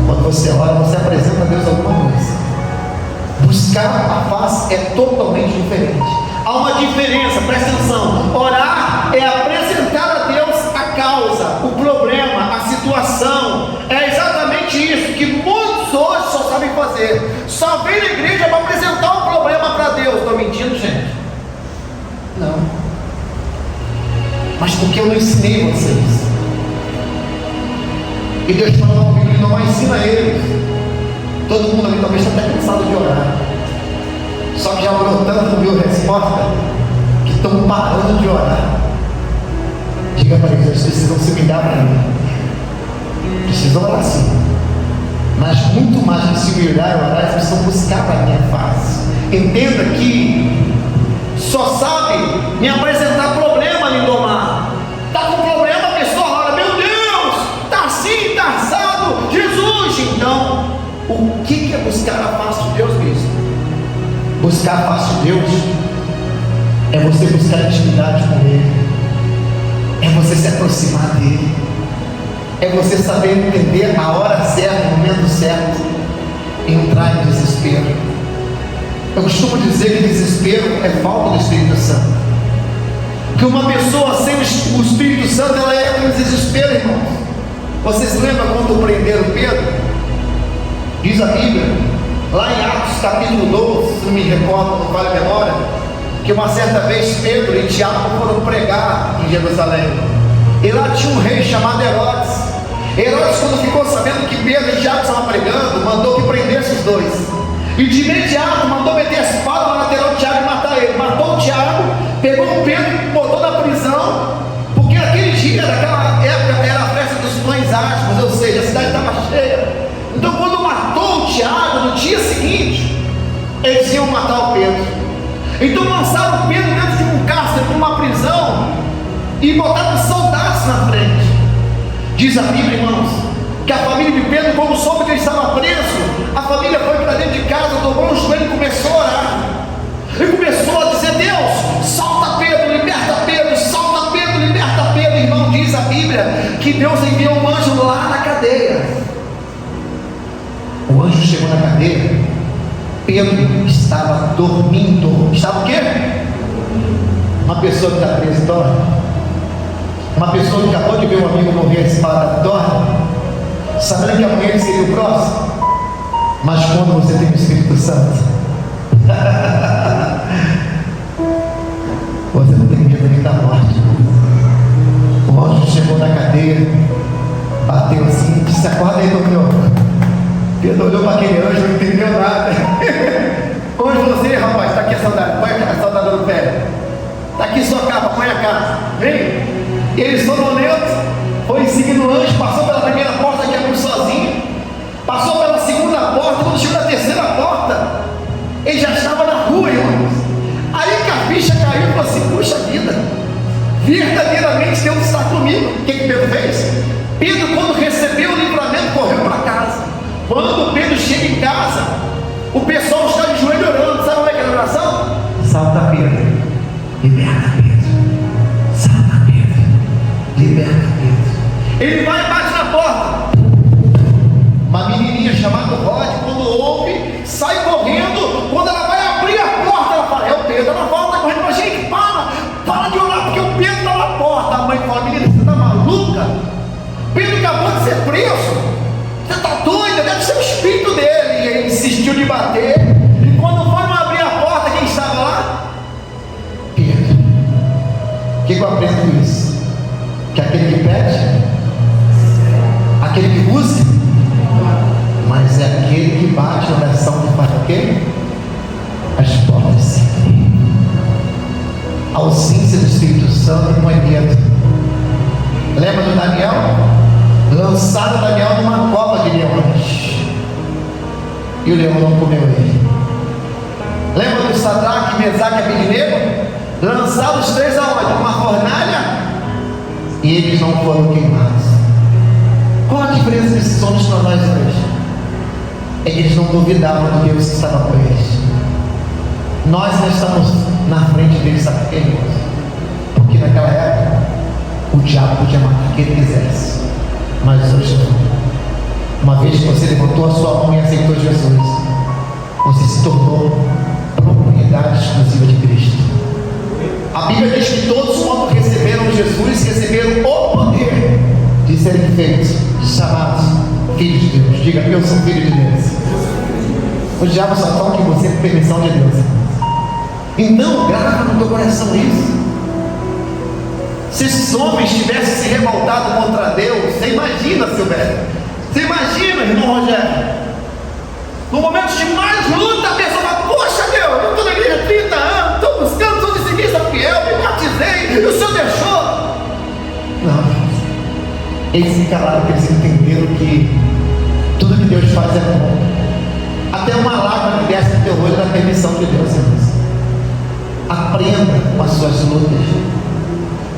Quando você ora, você apresenta a Deus alguma coisa. Buscar a face é totalmente diferente. Há uma diferença, presta atenção. Orar é apresentar a Deus a causa, o problema, a situação. É exatamente isso que muitos hoje só sabem fazer. Só vem na igreja para apresentar um problema para Deus. Estou mentindo, gente? mas porque eu não ensinei vocês. E Deus fala na Bíblia, não ensina eles. Todo mundo ali talvez está até cansado de orar, só que já orou tanto, não viu resposta, que estão parando de orar. Diga para eles, eles precisam se humilhar para mim. Precisam orar sim, mas muito mais que se humilhar e orar, eles precisam buscar a minha face. Entenda que só sabe me apresentar problema, Lindomar. Está com problema, a pessoa ora, meu Deus, está assim, está assado, Jesus. Então, o que é buscar a face de Deus, Cristo? Buscar a face de Deus é você buscar intimidade com Ele, é você se aproximar dEle, é você saber entender a hora certa, o momento certo, entrar em desespero. Eu costumo dizer que desespero é falta do Espírito Santo, que uma pessoa sem o Espírito Santo, ela é um desespero, irmãos. Vocês lembram quando prenderam Pedro? Diz a Bíblia, lá em Atos capítulo 12, se não me recordo, não vale a memória, que uma certa vez Pedro e Tiago foram pregar em Jerusalém, e lá tinha um rei chamado Herodes. Herodes, quando ficou sabendo que Pedro e Tiago estavam pregando, mandou que prendesse os dois, e de imediato mandou meter a espada na lateral de Tiago e matar ele. Matou o Tiago, pegou o Pedro e botou na prisão, porque naquele dia, naquela época, era a festa dos pães asmos, ou seja, a cidade estava cheia. Então quando matou o Tiago, no dia seguinte, eles iam matar o Pedro. Então lançaram o Pedro dentro de um cárcere, de uma prisão, e botaram soldados na frente. Diz a Bíblia, irmãos, que a família de Pedro, quando soube que ele estava preso, a família foi para dentro de casa, dobrou o joelho e começou a orar. E começou a dizer, Deus, solta Pedro, liberta Pedro, solta Pedro, liberta Pedro. Irmão, diz a Bíblia que Deus enviou um anjo lá na cadeia. O anjo chegou na cadeia, Pedro estava dormindo. Estava o quê? Uma pessoa que está presa dorme. Uma pessoa que acabou de ver um amigo morrer a espada dorme, sabendo que amanhã ele seria o próximo. Mas quando você tem o Espírito Santo, você não tem medo nem da morte. O anjo chegou na cadeia, bateu assim, disse, acorda aí, doutor. Pedro olhou para aquele anjo, não entendeu nada. O anjo falou assim, rapaz, está aqui a saudade, põe a saudade no pé. Está aqui sua capa, põe a capa. Vem. E ele sonolento, foi seguindo o anjo, passou pela primeira porta que abriu sozinho, passou pela segunda porta, quando chegou na terceira porta, ele já estava na rua, irmãos. Aí que a ficha caiu e falou assim, puxa vida, verdadeiramente Deus está comigo. O que Pedro fez? Pedro, quando recebeu o livramento, correu para casa. Quando Pedro chega em casa, o pessoal está de joelho orando. Sabe como é que é a oração? Salta Pedro, liberta Pedro, salta Pedro, liberta Pedro. Ele vai e bate na porta. Uma menininha chamada Rod, quando ouve, sai correndo. Quando ela vai abrir a porta, ela fala, é o Pedro. Ela fala, está correndo, mas gente, para de orar, porque o Pedro está na porta. A mãe fala, menina, você está maluca? Pedro acabou de ser preso. Você está doida? Deve ser o espírito dele. E ele insistiu de bater. E quando foram abrir a porta, quem estava lá? Pedro. O que eu aprendo com isso? Que aquele que pede, aquele que busca, mas é aquele que bate na oração que faz o quê? As portas se abrem. A ausência do Espírito Santo não é medo. Lembra do Daniel? Lançaram Daniel numa cova de leões, e o leão não comeu ele. Lembra do Sadraque, Mesaque e Abednego? Lançaram os três aonde? Numa fornalha, e eles não foram queimados. Qual a diferença desses homens para nós hoje? É que eles não duvidavam do Deus que estava com eles. Nós não estamos na frente deles, sabe por quê, irmãos? Porque naquela época o diabo podia matar quem ele quisesse, mas hoje não. Uma vez que você levantou a sua mão e aceitou Jesus, você se tornou propriedade exclusiva de Cristo. A Bíblia diz que todos quando receberam Jesus, receberam o poder de serem feitos, chamados filhos de Deus. Diga, eu sou filho de Deus. O diabo só toca em você por permissão de Deus. Então, grava no teu coração isso. Se esses homens tivessem se revoltado contra Deus, você imagina, Silvério, você imagina, irmão Rogério, no momento de mais luta, a pessoa fala: poxa Deus, eu estou na igreja há 30 anos, estou buscando, sou disciplinista fiel, me batizei, e o Senhor deixou? Não, eles se calaram porque eles entenderam que tudo que Deus faz é bom. Até uma lágrima que desce no teu olho é da permissão de Deus, irmãos. Aprenda com as suas lutas.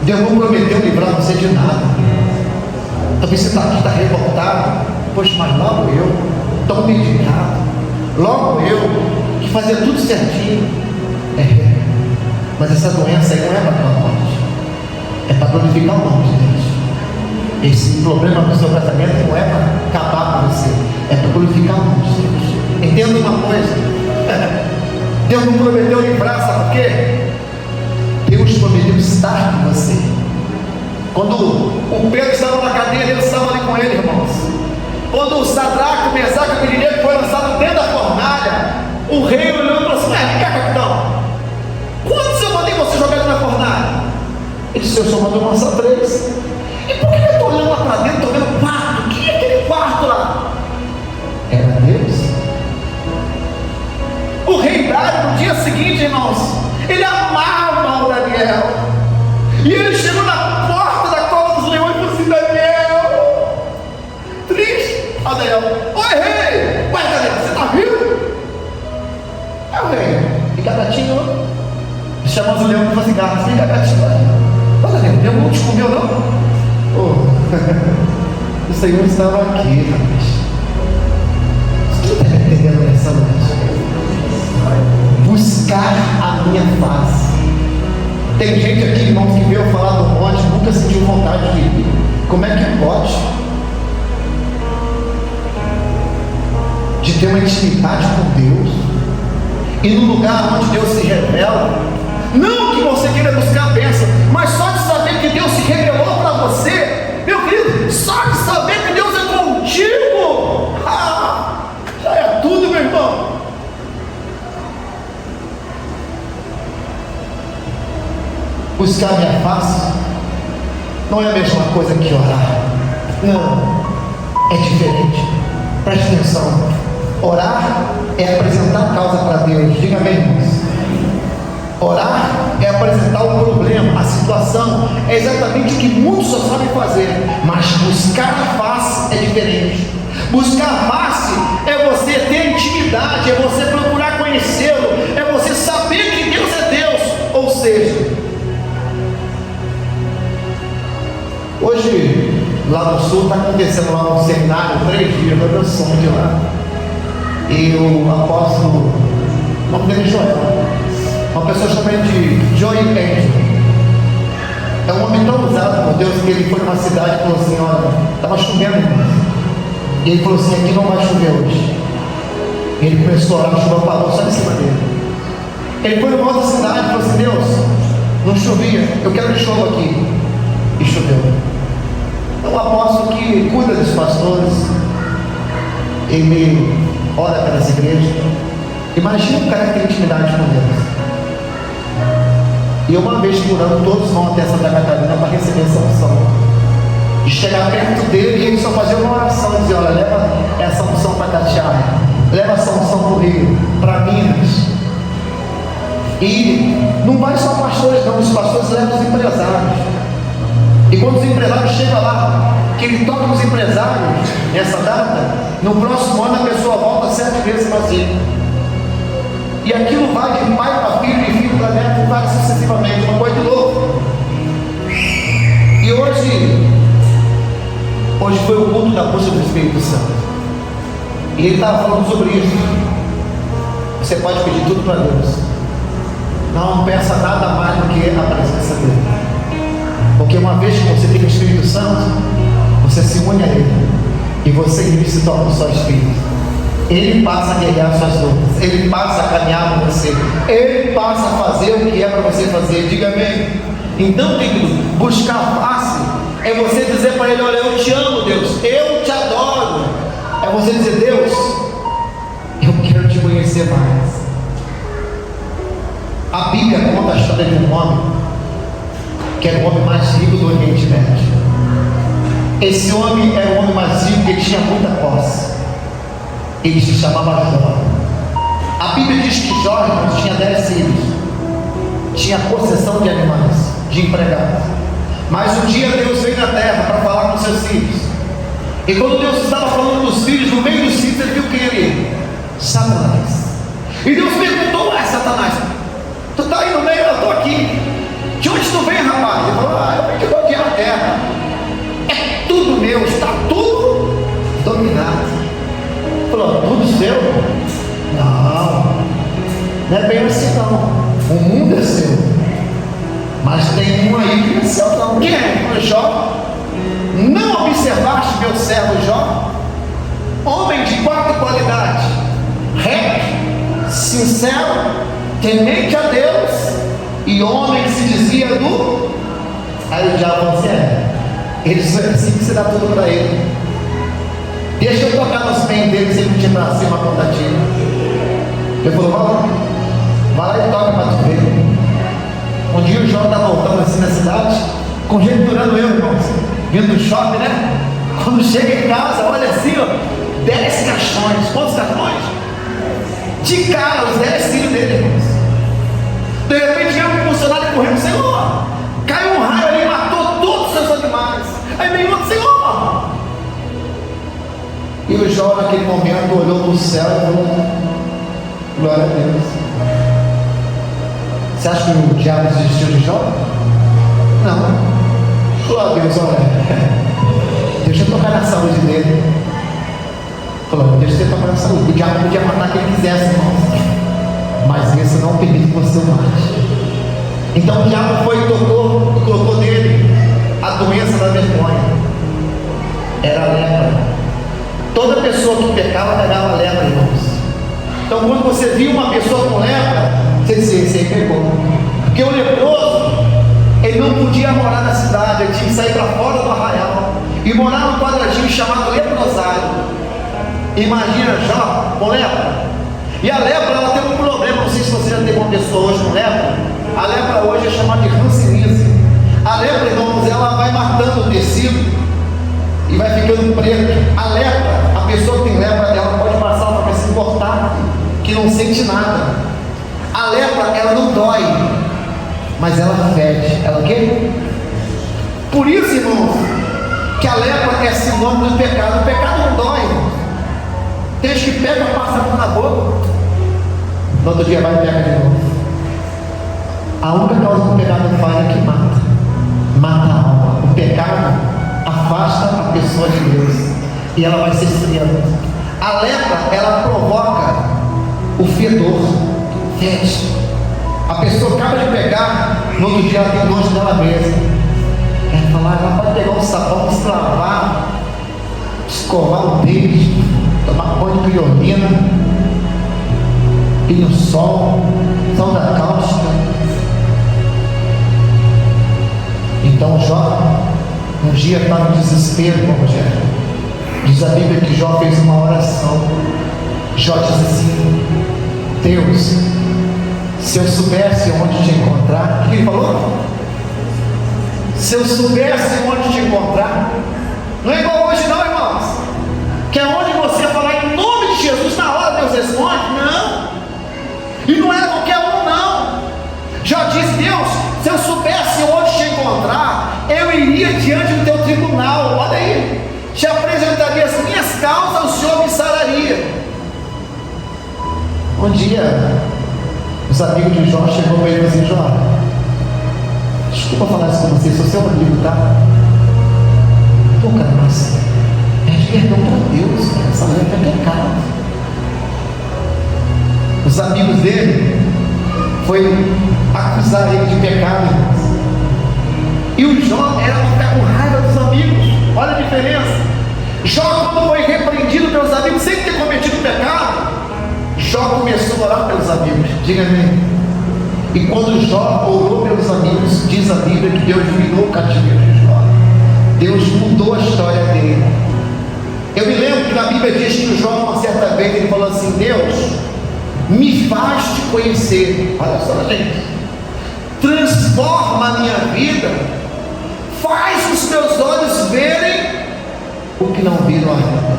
Deus não prometeu livrar você de nada. Talvez você está aqui, está revoltado. Poxa, mas logo eu, tão dedicado, logo eu, que fazia tudo certinho. Mas essa doença aí não é para a tua morte, é para glorificar o nome de Deus. Esse problema do seu casamento não é para acabar com você, é para glorificar o nome de Deus. Entenda uma coisa: Deus não prometeu livrar, sabe por quê? Deus prometeu estar com você. Quando o Pedro estava na cadeia, Deus estava ali com ele, irmãos. Quando o Sadraque, o Mesaque e o Abednego foram lançados dentro da fornalha, o rei olhou e falou assim: vem cá, capitão, quantos eu mandei você jogar na fornalha? Ele disse: eu só mandei lançar 3. E por que eu estou olhando lá para dentro, estou vendo o quarto? Que é aquele quarto lá? Era Deus. O rei Dário, no dia seguinte, irmãos, ele amava o Daniel, e ele chegou na porta da cova dos leões e falou assim: Daniel, triste. Ó Daniel: oi rei. Ué Daniel, você está vivo? É o rei. Fica gatinho. Chamou os leões e falou assim: gato, fica gatinho. Ó Daniel, o leão não te comeu não? O Senhor estava aqui, rapaz. Você está entendendo nessa noite? Buscar a minha face. Tem gente aqui, irmãos, que veio falar do monte, nunca sentiu vontade de ir. Como é que pode? De ter uma intimidade com Deus, e no lugar onde Deus se revela, não que você queira buscar a bênção, mas só de saber que Deus se revelou para você, meu querido, só de saber que Deus é contigo, já é tudo, meu irmão. Buscar a minha face não é a mesma coisa que orar. Não, é diferente. Preste atenção. Orar é apresentar a causa para Deus. Diga amém, irmãos. Orar é apresentar o problema, a situação. É exatamente o que muitos só sabem fazer. Mas buscar a face é diferente. Buscar a face é você ter intimidade, é você procurar conhecê-lo, é você saber que Deus é Deus. Ou seja, hoje, lá no sul, está acontecendo lá um seminário, 3 dias, meu sonho de lá. E o apóstolo, o nome dele é Joel, uma pessoa chamada de Joey Angel. É um homem tão usado por Deus que ele foi numa cidade e falou assim: olha, estava chovendo, irmãos. E ele falou assim: aqui não vai chover hoje. E ele começou a orar, a chuva parou só em cima dele. Ele foi numa outra cidade e falou assim: Deus, não chovia, eu quero que chova aqui. E choveu. É um apóstolo que cuida dos pastores, ele ora pelas igrejas. Imagina um cara que tem intimidade com Deus. E uma vez por ano todos vão até Santa Catarina para receber essa unção. E chegar perto dele e ele só fazer uma oração e dizer: olha, leva essa unção para Caxias, leva essa unção para o Rio, para Minas. E não vai só pastores não, os pastores levam os empresários. E quando os empresários chegam lá, que ele toca os empresários nessa data, no próximo ano a pessoa volta 7 vezes vazia. E aquilo vai de pai para filho, de filho para neto, vai sucessivamente, uma coisa de louco. E hoje foi o culto da busca do Espírito Santo. E ele estava falando sobre isso. Você pode pedir tudo para Deus. Não peça nada mais do que a presença dele. Porque uma vez que você tem o Espírito Santo, você se une a Ele, e você e Ele se torna só Espírito. Ele passa a guerrear suas lutas, Ele passa a caminhar com você, Ele passa a fazer o que é para você fazer. Diga amém. Então, querido, buscar a face é você dizer para Ele: olha, eu te amo, Deus, eu te adoro. É você dizer: Deus, eu quero te conhecer mais. A Bíblia conta a história de um homem que era o homem mais rico do Oriente Médio. Esse homem era o homem mais rico, que tinha muita posse. Ele se chamava Jó. A Bíblia diz que Jó, irmãos, tinha 10 filhos, tinha possessão de animais, de empregados. Mas um dia Deus veio na terra para falar com seus filhos. E quando Deus estava falando dos filhos, no meio dos filhos, ele viu quem ele? Satanás. E Deus perguntou: Satanás, tu está aí no meio? Eu estou aqui. De onde tu vem, rapaz? Ele falou: eu venho de rodear a terra. É tudo meu, está tudo dominado. Ele falou: tudo seu? Não é bem assim não. O mundo é seu, mas tem um aí que não é seu não. Quem é? Foi Jó. Não observaste meu servo Jó? Homem de 4 qualidades: reto, sincero, temente a Deus, e homem que se dizia do... Aí o diabo falou assim: ele só é assim que você dá tudo para ele. Deixa eu tocar nos pés dele, se ele não te dar assim uma contativa. Ele falou: vai lá e toca para tu ver. Um dia o Jó está voltando assim na cidade, conjecturando eu, irmãos, vindo do shopping, né? Quando chega em casa, olha assim, ó, 10 caixões. Quantos caixões? De cara, os 10 filhos dele, irmãos. De repente vem um funcionário correndo: Senhor, caiu um raio ali e matou todos os seus animais. Aí vem outro: Senhor. E o Jó naquele momento olhou para o céu e falou: glória a Deus. Você acha que o diabo desistiu de Jó? Não. Falou: Deus, olha, deixa eu tocar na saúde dele. Falou: deixa eu tocar na saúde. O diabo podia matar quem quisesse, irmãos, mas esse não permite que você o mate. Então o diabo foi e tocou e colocou nele a doença da vergonha. Era a lepra. Toda pessoa que pecava pegava lepra, irmãos. Então quando você viu uma pessoa com lepra, você dizia: esse aí pegou. Porque o leproso, ele não podia morar na cidade, ele tinha que sair para fora do arraial e morar num quadradinho chamado leprosário. Imagina Jó com lepra. E a lepra, ela tem um problema. Não sei se você já teve uma pessoa hoje com lepra. A lepra hoje é chamada de hanseníase. A lepra, irmãos, ela vai matando o tecido e vai ficando preto. A lepra, a pessoa que tem lepra, ela pode passar uma pessoa cortada que não sente nada. A lepra, ela não dói, mas ela fede. Ela o quê? Por isso, irmãos, que a lepra é sinônimo do pecado. O pecado não dói, irmãos. Tem gente que pega e passa a mão na boca, no outro dia vai e pega de novo. A única causa do pecado que faz é que mata a alma. O pecado afasta a pessoa de Deus e ela vai se esfriando. A lepra, ela provoca o fedor, fede. A pessoa acaba de pegar, no outro dia ela tem nojo dela mesma. Ela fala: ela pode pegar um sabão, se lavar, escovar o dente, tomar banho de criolina, ir no sol, da cáustica. Então Jó, um dia estava em desespero, irmão Rogério. Diz a Bíblia que Jó fez uma oração. Jó diz assim: Deus, se eu soubesse onde te encontrar. O que ele falou? Se eu soubesse onde te encontrar. Não é igual hoje não, irmãos, que é onde você falar em nome de Jesus, na hora Deus responde. Não. E não é qualquer um não. Já disse Deus: se eu soubesse onde te encontrar, eu iria diante do teu tribunal. Olha aí, te apresentaria as minhas causas, o Senhor me sararia. Um dia, os amigos de Jó chegou para ele e disse: Jó, desculpa falar isso com você, sou seu amigo, tá? Pô, cara, mas pede perdão para Deus, cara, essa mulher é pecado. Os amigos dele foi acusar ele de pecado, irmãos. E o Jó era para ficar com raiva dos amigos. Olha a diferença. Jó, quando foi repreendido pelos amigos sem ter cometido pecado, Jó começou a orar pelos amigos. Diga-me. E quando Jó orou pelos amigos, diz a Bíblia que Deus virou o cativeiro de Jó. Deus mudou a história dele. Eu me lembro que na Bíblia diz que o Jó, uma certa vez, ele falou assim: Deus, me faz te conhecer. Olha só, gente, transforma a minha vida, faz os meus olhos verem o que não viram ainda.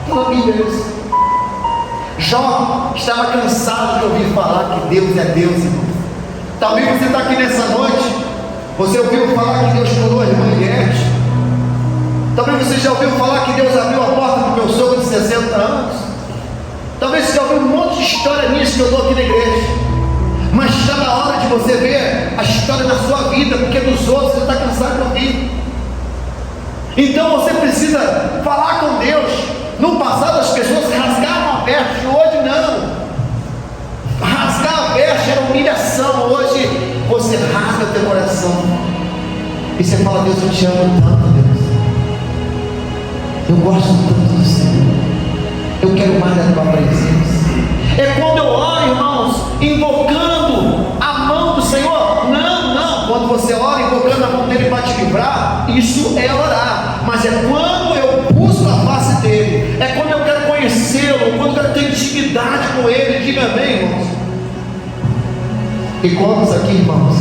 Está na Bíblia isso. Jó estava cansado de ouvir falar que Deus é Deus, irmão. Talvez você está aqui nessa noite, você ouviu falar que Deus curou a irmã Eliette. Talvez você já ouviu falar que Deus abriu a porta do meu sogro de 60 anos. Talvez você já ouviu um monte de história minhas que eu dou aqui na igreja. Mas está na hora de você ver a história da sua vida, porque dos outros você está cansado de ouvir. Então você precisa falar com Deus. No passado as pessoas rasgavam a veste, hoje não. Rasgar a veste era humilhação, hoje você rasga teu coração e você fala: Deus, eu te amo tanto, Deus, eu gosto tanto do Senhor, eu quero mais da tua presença. É quando eu oro, irmãos, invocando a mão do Senhor. Não, quando você ora invocando a mão dele para te livrar, isso é orar. Mas é quando eu busco a face dele, é quando eu quero conhecê-lo, quando eu quero ter intimidade com ele. Diga amém, irmãos. E quantos aqui, irmãos,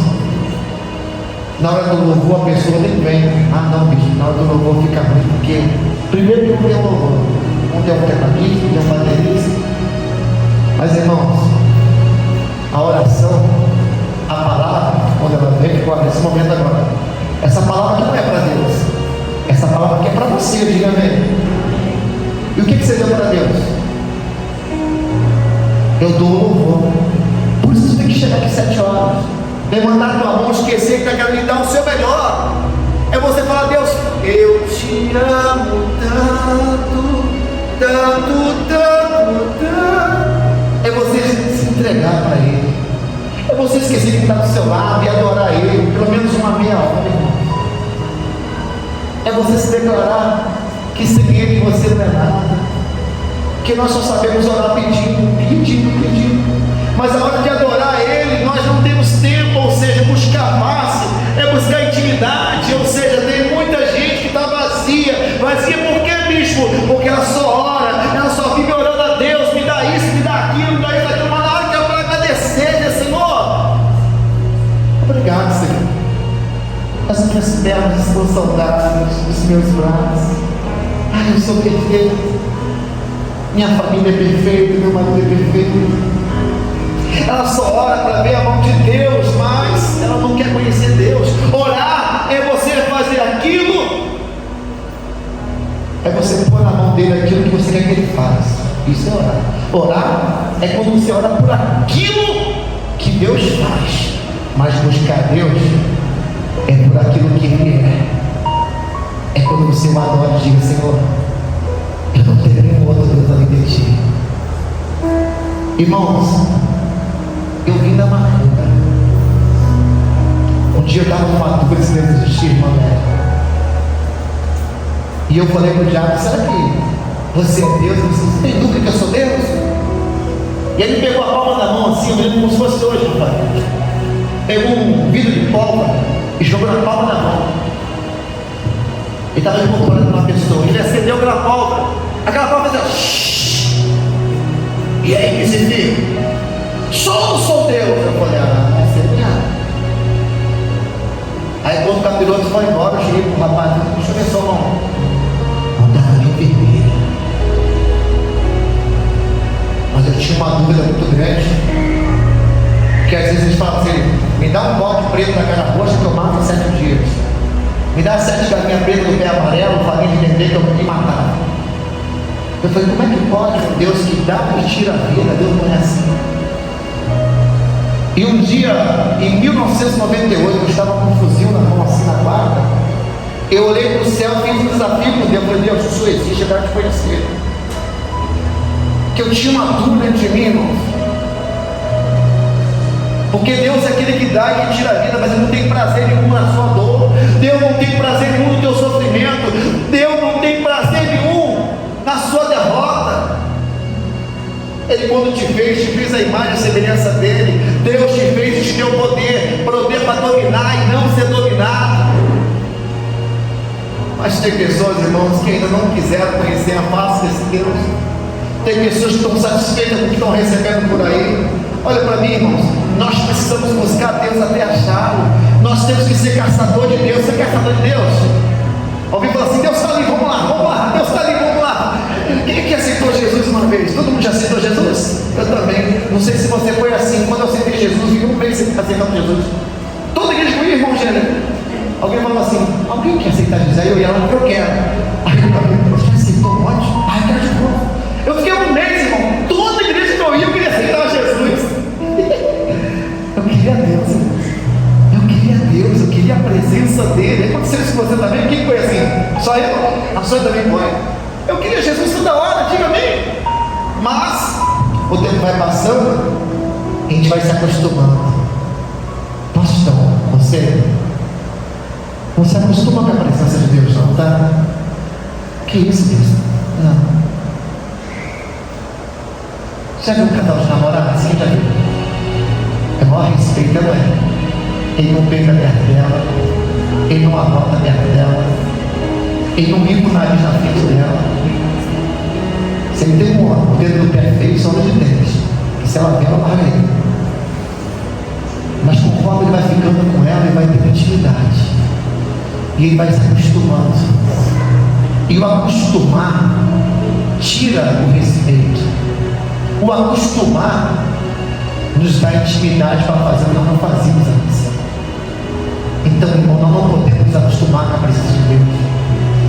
na hora do louvor a pessoa nem vem? Ah não, bicho, na hora do louvor fica ruim, porque primeiro que não tem louvor, não tem um tecladista, não tem um baterista. Mas irmãos, a oração, a palavra, quando ela vem agora, nesse momento agora, essa palavra aqui não é para Deus, essa palavra aqui é para você, diga amém. E o que você deu para Deus? Eu dou louvor. Por isso você tem que chegar aqui 7 horas, levantar tua mão, esquecer que está querendo lhe dar o seu melhor. É você falar: Deus, eu te amo tanto, tanto, tanto, tanto. É você se entregar para Ele. É você esquecer que está do seu lado e adorar Ele, pelo menos uma meia hora, irmão. É você se declarar que sem Ele você não é nada. Que nós só sabemos orar pedindo. Mas a hora de adorar Ele, nós não temos tempo, ou seja, buscar face, é buscar intimidade, ou seja, tem muita gente que está vazia por quê, bispo? Porque ela só ora, ela só vive orando a Deus, me dá isso, me dá aquilo, me dá isso, aquilo, mas na hora que eu vou agradecer, dizer: Senhor, obrigado, Senhor, as minhas pernas estão saudáveis dos meus braços, ai, eu sou perfeito, minha família é perfeita, meu marido é perfeito. Ela só ora para ver a mão de Deus, mas ela não quer conhecer Deus. Orar é você fazer aquilo, é você pôr na mão dele aquilo que você quer que ele faça. Isso é orar. Orar é quando você ora por aquilo que Deus faz, mas buscar Deus é por aquilo que Ele é. É quando você o adora e diga: Senhor, eu não tenho nenhum outro Deus além de Ti. Irmãos, eu vim da macumba. Um dia eu estava numa dúvida se Deus existia, irmã Mary. E eu falei para o diabo: será que você é Deus? Você tem dúvida que eu sou Deus? E ele pegou a palma da mão assim, eu lembro como se fosse hoje, pai. Pegou um vidro de pólvora e jogou na palma da mão. Ele estava incorporando uma pessoa. Ele acendeu aquela pólvora. Aquela pólvora fazia shhh. E aí, que se viu? Sou ou não sou Deus? Eu falei: ah, essa é minha. Aí quando o capiroto foi embora, eu cheguei pro rapaz: deixa eu ver sua mão. Não estava nem vermelha. Mas eu tinha uma dúvida muito grande. Porque às vezes eles falam assim: me dá um bode preto na cara roxa que eu mato em 7 dias. Me dá 7 galinhas pretas no pé amarelo, farinha de dendê que eu me matar. Eu falei: como é que pode um Deus que dá e tira a vida? Deus não é assim. E um dia, em 1998, eu estava com um fuzil na mão, assim, na guarda. Eu olhei para o céu, fiz um desafio com Deus. Eu falei: Deus, isso existe, eu quero te conhecer. Que eu tinha uma dúvida entre mim, irmãos. Porque Deus é aquele que dá e que tira a vida, mas Ele não tem prazer nenhum na sua dor. Deus não tem prazer nenhum no teu sofrimento. Deus não tem prazer nenhum na sua derrota. Ele, quando te fez a imagem e a semelhança dele. Deus te fez e te deu poder para dominar e não ser dominado. Mas tem pessoas, irmãos, que ainda não quiseram conhecer a face desse Deus. Tem pessoas que estão satisfeitas com o que estão recebendo por aí. Olha para mim, irmãos, nós precisamos buscar Deus até achá-lo. ser caçador de Deus. Você é caçador de Deus? Alguém fala assim: Deus está ali, vamos lá, Deus está ali, vamos lá. Quem que aceitou Jesus uma vez? Todo mundo já aceitou Jesus? Eu também. Não sei se você foi assim. Quando eu aceitei Jesus, em um mês você está aceitando Jesus. Toda igreja com irmão gênero. Alguém falou assim: alguém quer aceitar Jesus? Aí eu ia lá: eu quero. Aí eu falei: você já aceitou um monte? Ai, quero de novo. Eu fiquei um mês, irmão. Toda igreja que eu ia, eu queria aceitar Jesus. Eu queria Deus, irmão. Deus, eu queria a presença dele. Aconteceu isso com você também? Quem foi assim? Só eu? A sua também foi? Eu queria Jesus toda hora, diga a mim. Mas o tempo vai passando e a gente vai se acostumando. Pastor, você não se acostuma com a presença de Deus, não, tá? Que isso, Deus? Não. Já viu um casal de namorados assim? Já viu? É maior respeito, não é? Ele não peida perto dela, ele não arrota perto dela, ele não limpa o nariz na frente dela. Se ele tem o dedo do pé feio, só de dentes. E se ela vê, ela larga ele. Mas conforme ele vai ficando com ela, ele vai ter intimidade. E ele vai se acostumando. E o acostumar tira o respeito. O acostumar nos dá intimidade para fazer o que nós não fazíamos antes. Então, irmão, nós não podemos nos acostumar com a presença de Deus.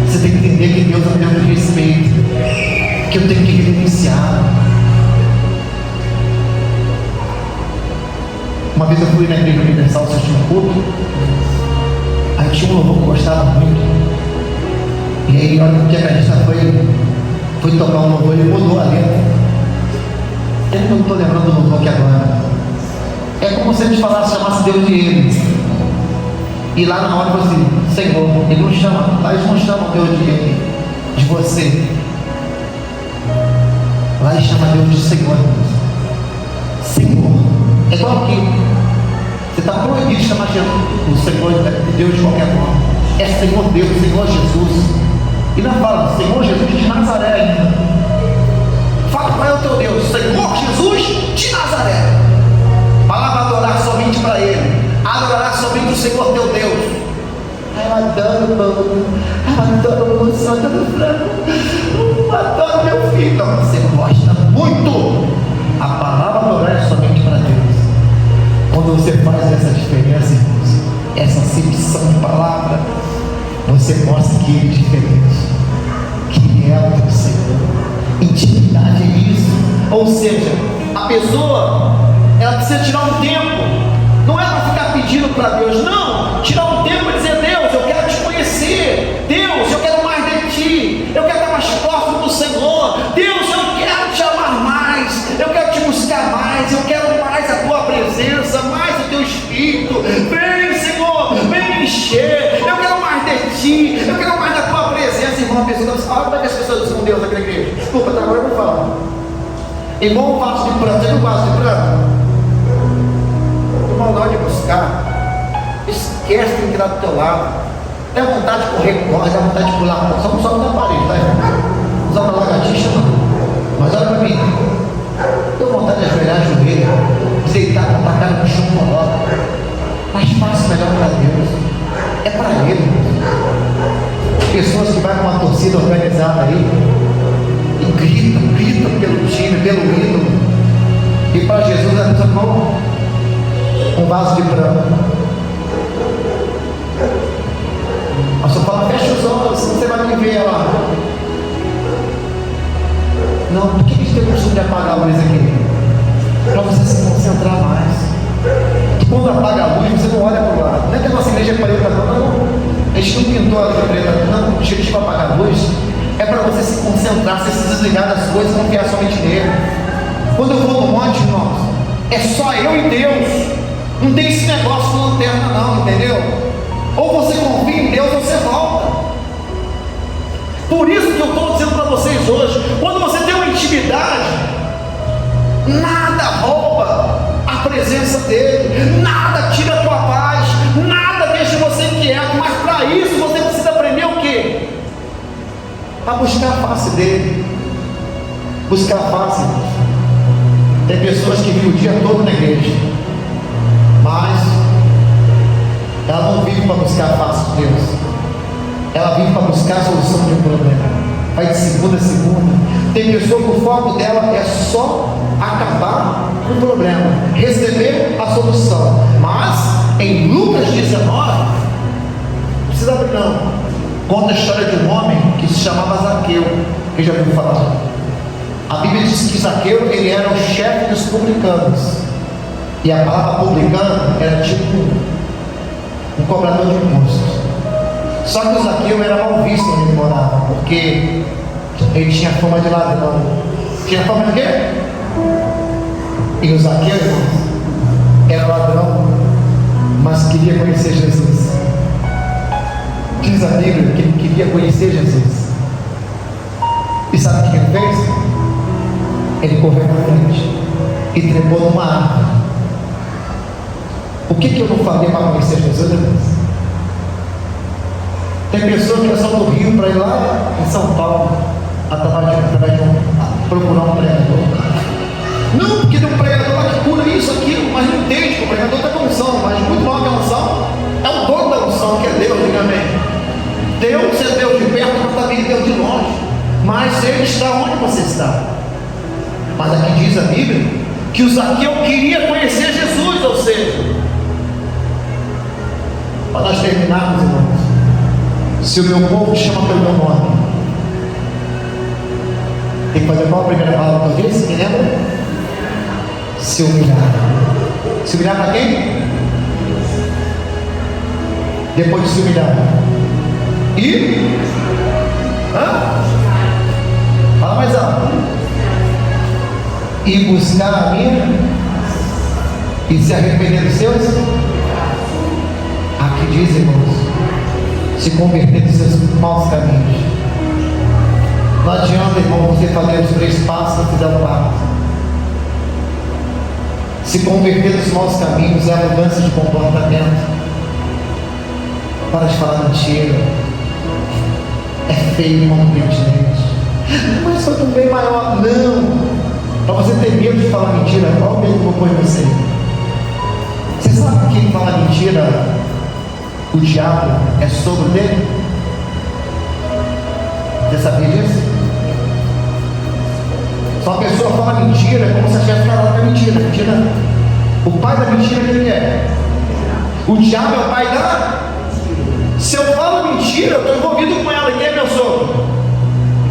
Você tem que entender que Deus é o meu respeito, que eu tenho que reverenciar. Uma vez eu fui na Igreja Universal, assisti um culto. Aí tinha um louvor que eu gostava muito. E aí, olha, o que a gente foi tocar um louvor, ele mudou a letra. Eu não estou lembrando do louvor aqui agora. É como se a gente chamasse Deus de ele. E lá na hora você, Senhor, ele não chama, lá eles não chamam Deus de ele, de você. Lá eles chamam Deus de Senhor. Senhor. É igual aqui. Você está proibido de chamar o Senhor de Deus de qualquer forma. É Senhor Deus, Senhor Jesus. E não fala Senhor Jesus de Nazaré ainda. Fala qual é o teu Deus, Senhor Jesus de Nazaré. Palavra adorar somente para Ele. Adorará somente o Senhor teu Deus. Eu adoro pão, eu adoro moço, eu adoro frango, eu adoro meu filho. Então você gosta muito. A palavra adorar é somente para Deus. Quando você faz essa diferença, irmãos, essa acepção de palavra, você mostra que Ele é diferente, que Ele é o teu Senhor. Intimidade é isso. Ou seja, a pessoa, ela precisa tirar um tempo. Não é para ficar pedindo para Deus, não. Tirar um tempo e dizer: Deus, eu quero te conhecer. Deus, eu quero mais de ti. Eu quero estar mais próximo do Senhor. Deus, eu quero te amar mais. Eu quero te buscar mais. Eu quero mais a tua presença, mais o teu Espírito. Vem, Senhor, vem me encher. Eu quero mais de ti. Eu quero mais da tua presença. Irmão, a pessoa diz: como é que as pessoas dizem com Deus naquela igreja? Desculpa, tá, agora eu vou falar. Irmão, um vaso de pranto. Você não vaso de pranto? Irmão, na hora de buscar, esquece de entrar do teu lado. Dá vontade de correr, corre, dá vontade de pular. Só não sobe na parede, tá, irmão? Usar uma lagartixa, não. Mas olha para mim. Deu vontade de ajoelhar, joelho, deitar com a cara no chão, coloca. Mais fácil, melhor para Deus. É para Ele. Pessoas que vai com uma torcida organizada aí e gritam pelo time, pelo ídolo. E para Jesus é muito bom. Um vaso de pranto. A sua fala: fecha os olhos, você vai me ver lá. Não, por que a gente tem o costume de apagar a luz aqui? Para você se concentrar mais. Quando apaga a luz, você não olha para o lado. Não é que a nossa igreja é preta, não. A gente não pintou a luz preta, não. O objetivo de apagar a luz é para você se concentrar, você se desligar das coisas e confiar somente nele. Quando eu vou no monte, irmãos, é só eu e Deus. Não tem esse negócio de lanterna, não, entendeu? Ou você confia em Deus ou você volta. Por isso que eu estou dizendo para vocês hoje: quando você tem uma intimidade, nada rouba a presença dele, nada tira a tua paz, nada deixa você quieto. Mas para isso você precisa aprender o quê? A buscar a face dele. Buscar a face. Tem pessoas que vivem o dia todo na igreja, mas ela não vê vive para buscar a face de Deus. Ela vive para buscar a solução de um problema. Vai de segunda a segunda. Tem pessoa que o foco dela é só acabar com o problema, receber a solução. Mas em Lucas 19, não precisa abrir não, conta a história de um homem que se chamava Zaqueu. Quem já ouviu falar? A Bíblia diz que Zaqueu, ele era o chefe dos publicanos. E a palavra publicano era tipo um cobrador de impostos. Só que o Zaqueu era mal visto onde ele morava, porque ele tinha fama de ladrão. Tinha fama de quê? E o Zaqueu, irmãos, era ladrão, mas queria conhecer Jesus. Diz a Bíblia que ele queria conhecer Jesus. E sabe o que ele fez? Ele correu na frente e trepou numa árvore. O que eu não faria para conhecer Jesus, irmãos? Tem pessoas que são do Rio para ir lá em São Paulo através de procurar um pregador. Não, porque tem um pregador lá que cura isso, aquilo, mas não entende que o pregador está com unção, mas muito maior que a unção é o dono da unção, que é Deus, diga amém. Deus é Deus de perto, mas também é Deus de longe. Mas Ele está onde você está. Mas aqui diz a Bíblia que o Zaqueu queria conhecer Jesus, ou seja, para nós terminarmos, irmãos, se o meu povo chama pelo meu nome, tem que fazer qual a primeira palavra que eu disse? Quem lembra? Se humilhar. Se humilhar para quem? Depois de se humilhar. E? Fala mais alto. E buscar a minha e se arrepender dos seus. Aqui diz, irmãos, se converter dos seus maus caminhos. Não adianta, irmão, você fazer os 3 passos e não fizer o 4. Se converter dos maus caminhos é a mudança de comportamento. Para de falar mentira. É feio como crente. Mas sou um bem maior. Não. Para você ter medo de falar mentira, qual o medo que eu vou pôr em você? Você sabe que quem fala mentira, o diabo é sogro dele? Você sabia disso? Só a pessoa fala mentira, é como se a chefe falasse que é mentira. Mentira. O pai da mentira quem é? O diabo é o pai da? Se eu falo mentira, eu estou envolvido com ela. Quem é meu sogro?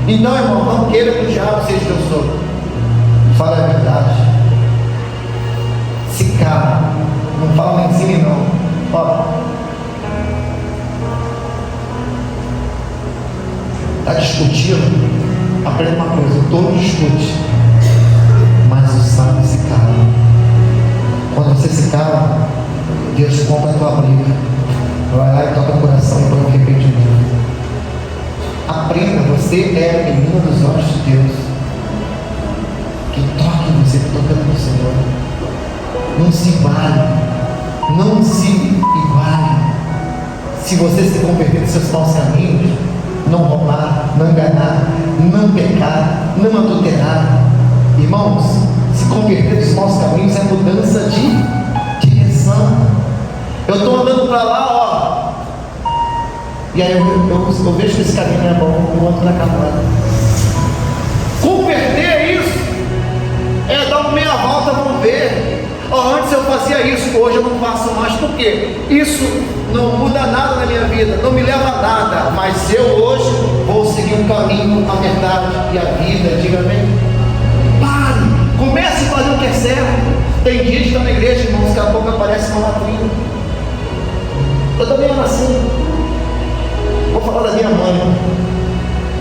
Então, irmão, não queira que o diabo seja teu sogro. Fala a verdade. Se cala. Não fala nem ensine não. Ó. Está discutindo? Aprenda uma coisa. Todo discute, mas o sábio se cala. Quando você se cala, Deus compra a tua briga. Vai lá e toca o coração e põe o arrependimento. Aprenda, você é a menina dos olhos de Deus. Que toque você, tocando no Senhor. Não se iguale. Não se iguale. Se você se converter dos seus maus caminhos, não roubar, não enganar, não pecar, não adulterar, irmãos, se converter dos maus caminhos é mudança de direção. Eu estou andando para lá, ó, e aí eu vejo que esse caminho é bom, eu ando para cá. Converter é isso, é dar uma meia volta, vamos ver. Antes eu fazia isso, hoje eu não faço mais. Por quê? Isso não muda nada na minha vida, não me leva a nada, mas eu hoje vou seguir um caminho, a verdade e a vida. Diga amém. Pare, comece a fazer o que é certo. Tem dia que está na igreja, irmãos, daqui a pouco aparece uma latrinha. Eu também era assim. Vou falar da minha mãe.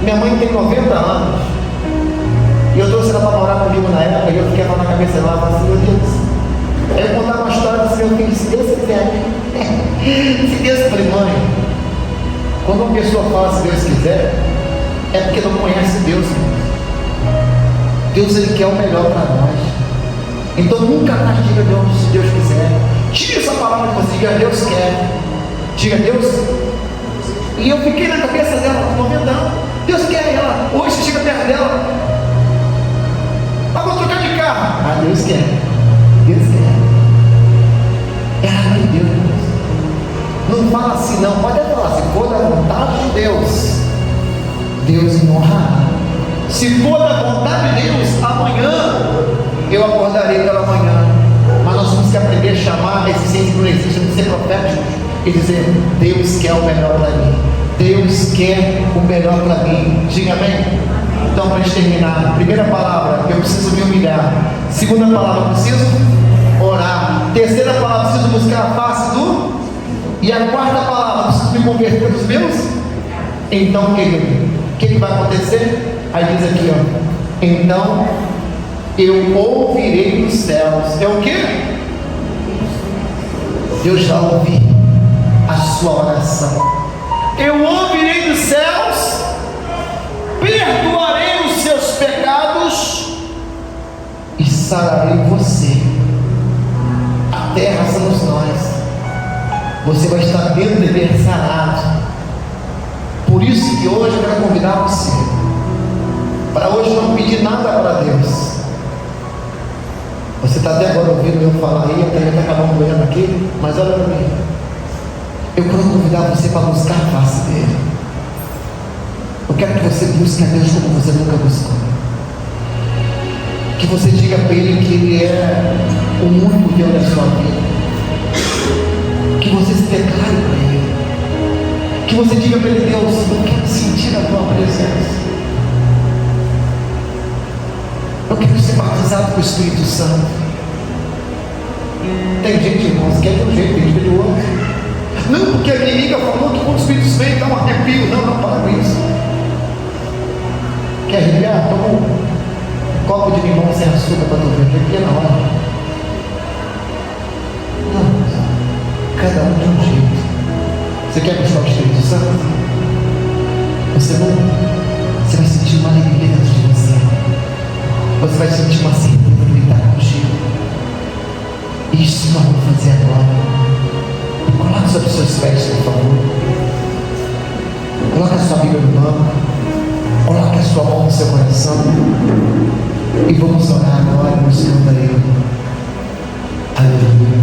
Minha mãe tem 90 anos e eu trouxe ela para morar comigo na época, e eu fiquei lá na cabeça dela, assim, meu Deus. Aí eu contava uma história do meu filho, se Deus quiser. Se Deus, eu falei, mãe, quando uma pessoa fala se Deus quiser, é porque não conhece Deus. Deus, Ele quer o melhor para nós. Então nunca mais diga Deus, se Deus quiser. Tire essa palavra de você, diga Deus quer. Diga Deus. E eu fiquei na cabeça dela, com 90 anos. Deus quer ela. Hoje você chega perto dela. Vou trocar de carro. Ah, Deus quer. Deus quer. É a mãe de Deus. Não fala assim, não, pode até falar, se for da vontade de Deus, Deus me honrará. Se for da vontade de Deus, amanhã eu acordarei pela manhã. Mas nós temos que aprender a chamar a existência que não existe, de ser proféticos e dizer: Deus quer o melhor para mim. Deus quer o melhor para mim. Diga amém. Então, para a gente terminar, primeira palavra, eu preciso me humilhar. Segunda palavra, eu preciso orar. Terceira palavra, preciso buscar a face do. E a quarta palavra, preciso me converter dos meus. Então, querido, o que vai acontecer? Aí diz aqui, ó: então eu ouvirei dos céus. É o que? Eu já ouvi a sua oração. Eu ouvirei dos céus, perdoarei os seus pecados e sararei você. A terra somos nós. Você vai estar dentro de ver sarado. Por isso que hoje eu quero convidar você para hoje não pedir nada para Deus. Você está até agora ouvindo eu falar aí, até já está acabando doendo aqui, mas olha para mim. Eu quero convidar você para buscar a face dele. Eu quero que você busque a Deus como você nunca buscou. Que você diga para ele que ele é o único Deus da sua vida. Que você se declare para ele. Que você diga para ele: Deus, eu quero sentir a tua presença. Eu quero ser batizado com o Espírito Santo. Tem gente, irmãos, que é de um jeito, tem gente de outro. Não, porque a minha amiga falou que quando o Espírito vem dá um arrepio. Não, para com isso. Quer arrepiar? Toma um copo de limão sem açúcar para tu ver. Arrepia na hora. Não, cada um de um jeito. Você quer buscar o Espírito Santo? Você vai sentir uma alegria dentro de você. Você vai sentir uma certeza que ele está contigo. Isso nós vamos fazer agora. Coloque sobre os seus pés, por favor. Coloque a sua Bíblia no banco. Coloque a sua mão no seu coração. E vamos orar agora buscando a Ele. Aleluia.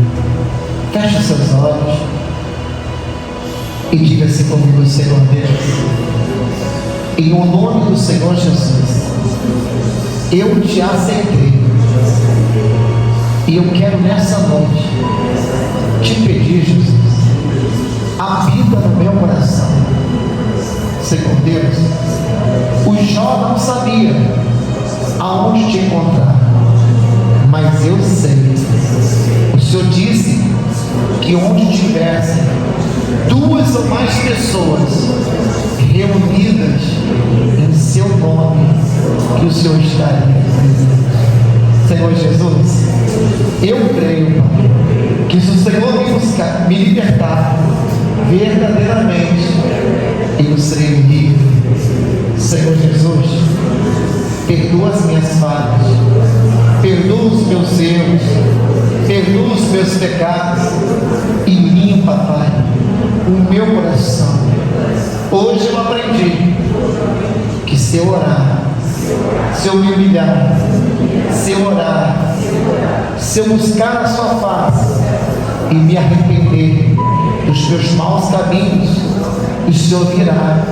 Feche os seus olhos e diga-se comigo: Senhor Deus, em o nome do Senhor Jesus, eu te aceitei. E eu quero nessa noite te pedir, Jesus, habita no meu coração. Senhor Deus, o Jó não sabia aonde te encontrar, mas eu sei. O Senhor disse que onde tivessem duas ou mais pessoas reunidas em seu nome, que o Senhor estaria presente. Senhor Jesus, eu creio, Pai, que se o Senhor me buscar, me libertar verdadeiramente, eu serei livre. Senhor Jesus, perdoa as minhas falhas, perdoa os meus erros, perdoa os meus pecados e limpa, Pai, o meu coração. Hoje eu aprendi que se eu orar, se eu me humilhar, se eu orar, se eu buscar a sua face e me arrepender dos meus maus caminhos, o Senhor virá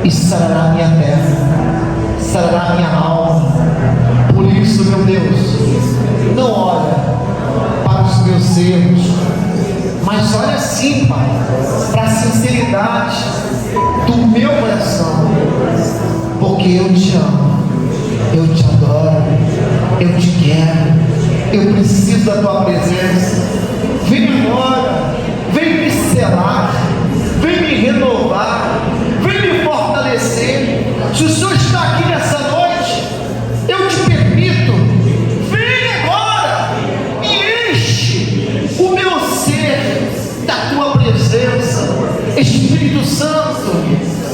e sarará minha terra, sarará minha alma. Por isso, meu Deus, não olha para os meus erros, mas olha sim, Pai, para a sinceridade do meu coração, porque eu te amo, eu te adoro, eu te quero, eu preciso da tua presença. Vem agora, vem me selar, vem me renovar, vem me fortalecer. Se o Senhor está aqui nessa noite, eu te permito, vem agora e enche o meu ser da tua presença. Espírito Santo,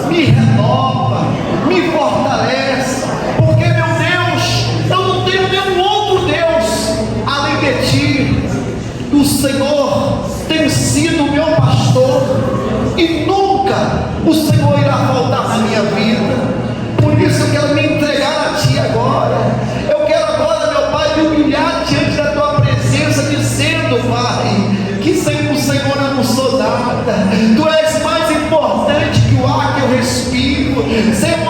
me renova, me fortalece, porque, meu Deus, eu não tenho nenhum outro Deus além de ti. O Senhor tem sido meu pastor e nunca o Senhor irá faltar na minha vida. Por isso eu quero me entregar a ti agora. Eu quero agora, meu Pai, me humilhar diante da tua presença, dizendo, Pai, que sem o Senhor eu não sou nada. Tu és Senhor,